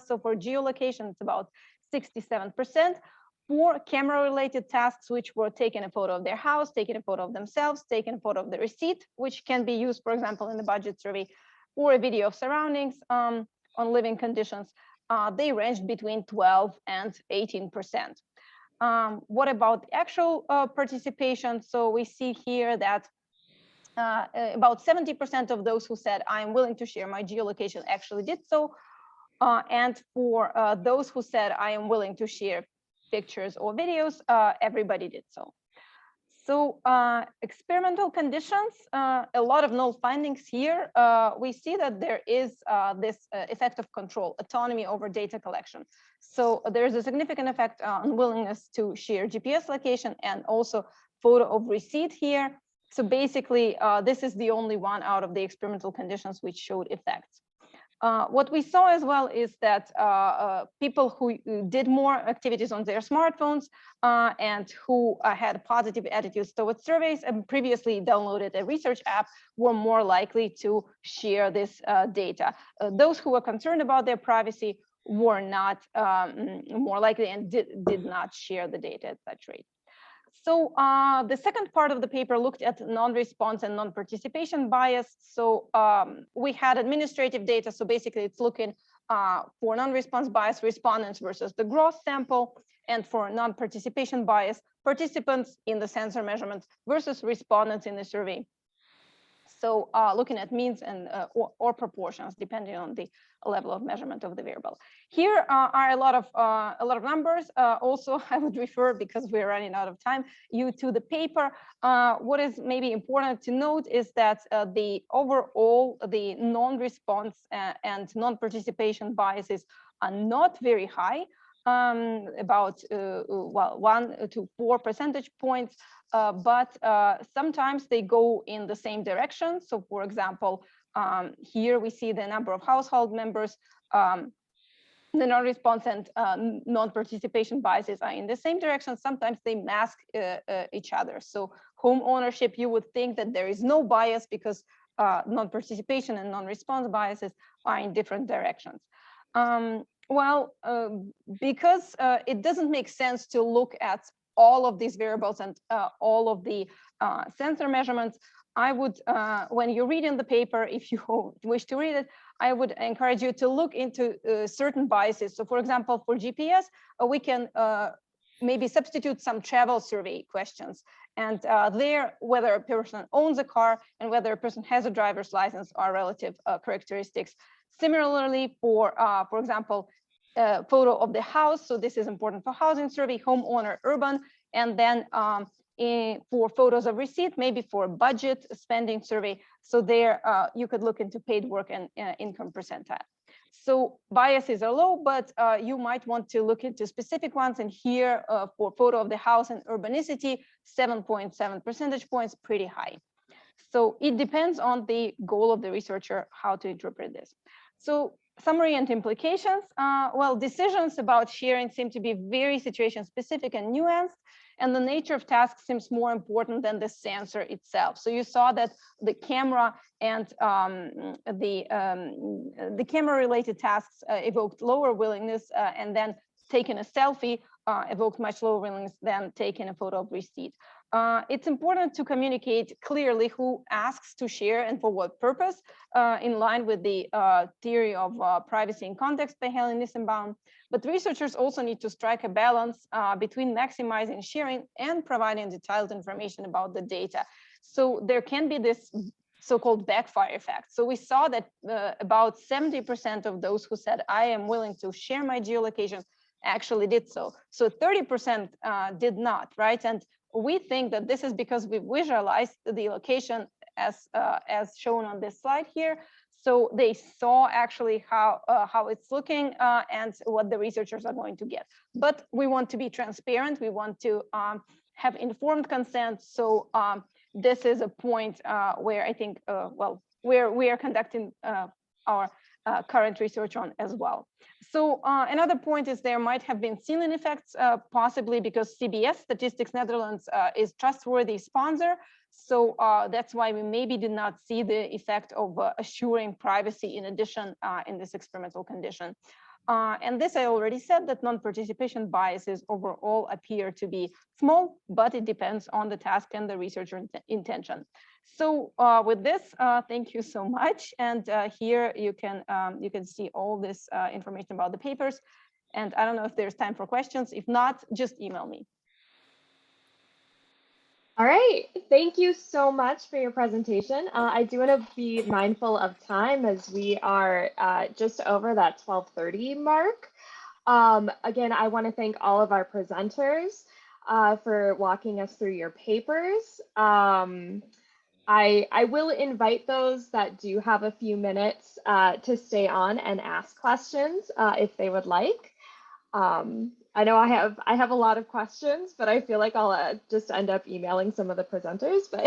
So for geolocation, it's about 67%. For camera-related tasks, which were taking a photo of their house, taking a photo of themselves, taking a photo of the receipt, which can be used, for example, in the budget survey, or a video of surroundings on living conditions, they ranged between 12 and 18%. What about the actual participation? So we see here that about 70% of those who said, I'm willing to share my geolocation actually did so. And for those who said, I am willing to share pictures or videos, everybody did so. So experimental conditions, a lot of null findings here. We see that there is this effect of control, autonomy over data collection. So there's a significant effect on willingness to share GPS location and also photo of receipt here. So basically, this is the only one out of the experimental conditions which showed effects. What we saw as well is that people who did more activities on their smartphones and who had positive attitudes towards surveys and previously downloaded a research app were more likely to share this data. Those who were concerned about their privacy were not more likely and did not share the data at such rate. So the second part of the paper looked at non-response and non-participation bias. So we had administrative data. So basically, it's looking for non-response bias respondents versus the gross sample, and for non-participation bias participants in the sensor measurements versus respondents in the survey. So looking at means and or proportions depending on the level of measurement of the variable. Here are a lot of numbers. Also, I would refer, because we're running out of time, you to the paper. What is maybe important to note is that the overall the non-response and non-participation biases are not very high. About well, 1 to 4 percentage points, but sometimes they go in the same direction. So for example, here we see the number of household members, the non-response and non-participation biases are in the same direction. Sometimes they mask each other. So home ownership, you would think that there is no bias because non-participation and non-response biases are in different directions. Well, because it doesn't make sense to look at all of these variables and all of the sensor measurements, I would, when you're reading the paper, if you wish to read it, I would encourage you to look into certain biases. So for example, for GPS, we can maybe substitute some travel survey questions. And there, whether a person owns a car and whether a person has a driver's license are relative characteristics. Similarly, for example, photo of the house. So this is important for housing survey, homeowner, urban, and then for photos of receipt, maybe for budget spending survey. So there you could look into paid work and income percentile. So biases are low, but you might want to look into specific ones. And here for photo of the house and urbanicity, 7.7 percentage points, pretty high. So it depends on the goal of the researcher how to interpret this. So summary and implications. Well, decisions about sharing seem to be very situation specific and nuanced, and the nature of tasks seems more important than the sensor itself. So you saw that the camera and the camera related tasks evoked lower willingness, and then taking a selfie evoked much lower willingness than taking a photo of receipt. It's important to communicate clearly who asks to share and for what purpose, in line with the theory of privacy in context by Helen Nissenbaum. But researchers also need to strike a balance between maximizing sharing and providing detailed information about the data. So there can be this so-called backfire effect. So we saw that about 70% of those who said, I am willing to share my geolocation actually did so. So 30% did not, right? And we think that this is because we visualized the location as shown on this slide here. So they saw actually how it's looking and what the researchers are going to get. But we want to be transparent. We want to have informed consent. So this is a point where I think, well, where we are conducting our current research on as well. So another point is there might have been ceiling effects, possibly because CBS, Statistics Netherlands, is trustworthy sponsor. So that's why we maybe did not see the effect of assuring privacy in addition in this experimental condition. And this I already said that non-participation biases overall appear to be small, but it depends on the task and the researcher intention. So with this, thank you so much. And here you can see all this information about the papers. And I don't know if there's time for questions. If not, just email me. All right, thank you so much for your presentation. I do want to be mindful of time as we are just over that 12:30 mark. Again, I want to thank all of our presenters for walking us through your papers. I will invite those that do have a few minutes to stay on and ask questions if they would like. I know I have a lot of questions, but I feel like I'll just end up emailing some of the presenters. But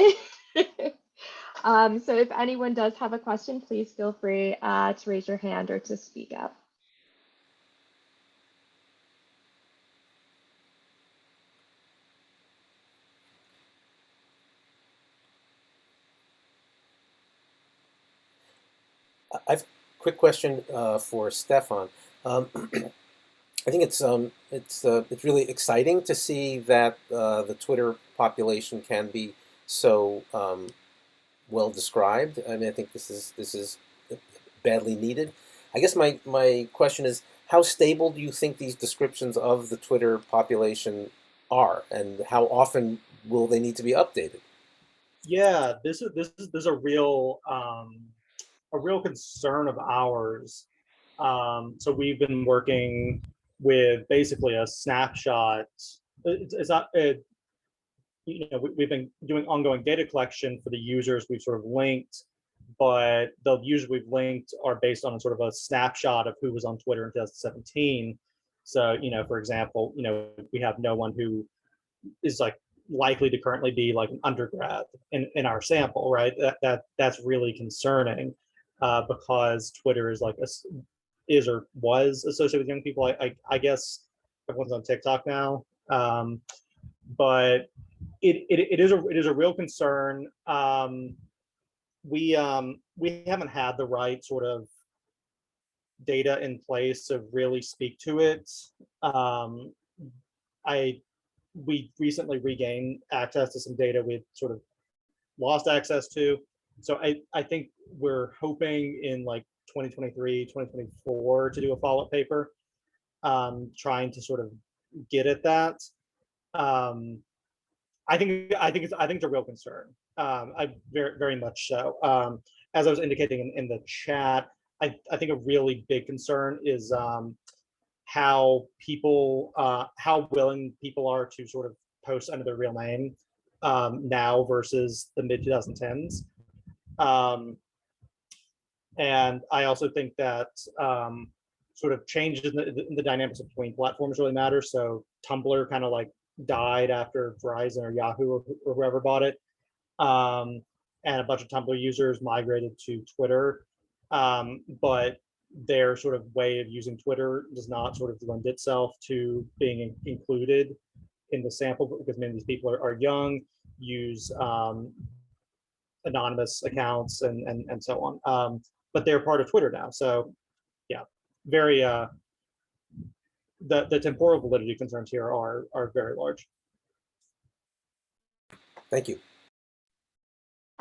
so if anyone does have a question, please feel free to raise your hand or to speak up. I've a quick question for Stefan. I think it's really exciting to see that the Twitter population can be so well described. I mean, I think this is badly needed. I guess my question is, how stable do you think these descriptions of the Twitter population are, and how often will they need to be updated? Yeah, this is a real concern of ours. So we've been working with basically a snapshot. It's not, you know, we've been doing ongoing data collection for the users we've sort of linked, but the users we've linked are based on a sort of a snapshot of who was on Twitter in 2017. So, you know, for example, you know, we have no one who is like likely to currently be like an undergrad in our sample, right? That's really concerning because Twitter is like is or was associated with young people. I guess everyone's on TikTok now, but it is a real concern. We haven't had the right sort of data in place to really speak to it. We recently regained access to some data we'd sort of lost access to. So I think we're hoping in like 2023, 2024 to do a follow-up paper, trying to sort of get at that. I think it's a real concern. I very much so. As I was indicating in the chat, I think a really big concern is how willing people are to sort of post under their real name now versus the mid 2010s. And I also think that sort of changes in the dynamics between platforms really matter. So Tumblr kind of like died after Verizon or Yahoo or whoever bought it. And a bunch of Tumblr users migrated to Twitter. But their sort of way of using Twitter does not sort of lend itself to being included in the sample, because many of these people are young, use anonymous accounts and so on. But they're part of Twitter now. So yeah, very, the temporal validity concerns here are very large. Thank you.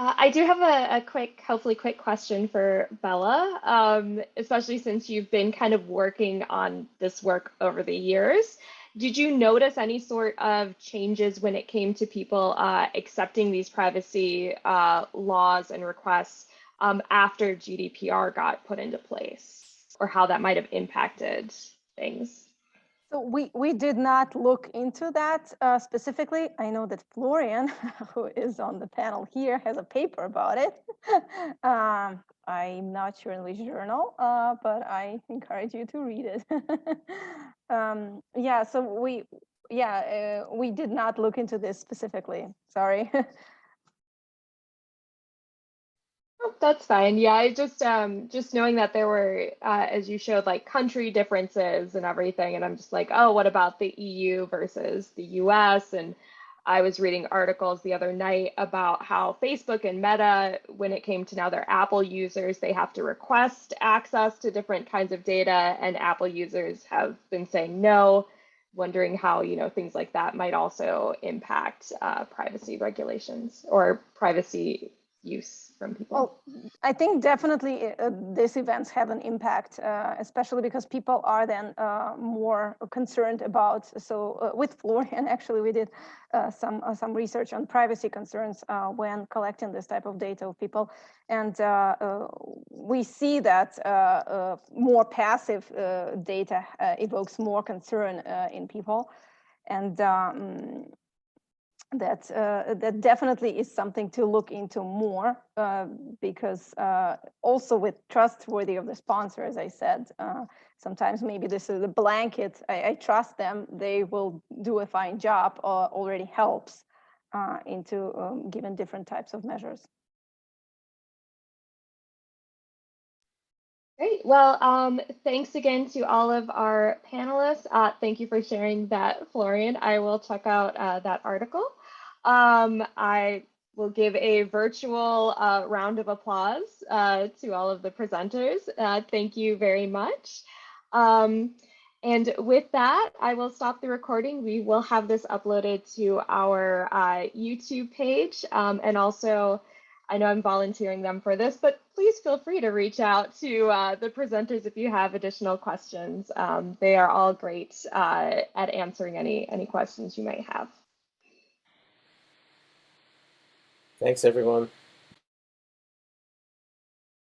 I do have a quick, hopefully quick question for Bella, especially since you've been kind of working on this work over the years. Did you notice any sort of changes when it came to people accepting these privacy laws and requests after GDPR got put into place, or how that might have impacted things? So we did not look into that specifically. I know that Florian, who is on the panel here, has a paper about it. I'm not sure in which journal, but I encourage you to read it. Yeah, so we did not look into this specifically. Sorry. Oh, that's fine. Yeah, I just knowing that there were, as you showed, like country differences and everything, and I'm just like, oh, what about the EU versus the US? And I was reading articles the other night about how Facebook and Meta, when it came to now their Apple users, they have to request access to different kinds of data, and Apple users have been saying no, wondering how, you know, things like that might also impact privacy regulations or privacy use from people. Well, I think definitely these events have an impact, especially because people are then more concerned about. So with Florian, actually, we did some research on privacy concerns when collecting this type of data of people, and we see that more passive data evokes more concern in people, and that definitely is something to look into more, because also with trustworthy of the sponsor, as I said, sometimes maybe this is a blanket, I trust them, they will do a fine job, already helps into given different types of measures. Great. Well, thanks again to all of our panelists. Thank you for sharing that, Florian. I will check out that article. I will give a virtual round of applause to all of the presenters. Thank you very much. And with that, I will stop the recording. We will have this uploaded to our YouTube page, and also, I know I'm volunteering them for this, but please feel free to reach out to the presenters if you have additional questions. They are all great at answering any questions you might have. Thanks, everyone.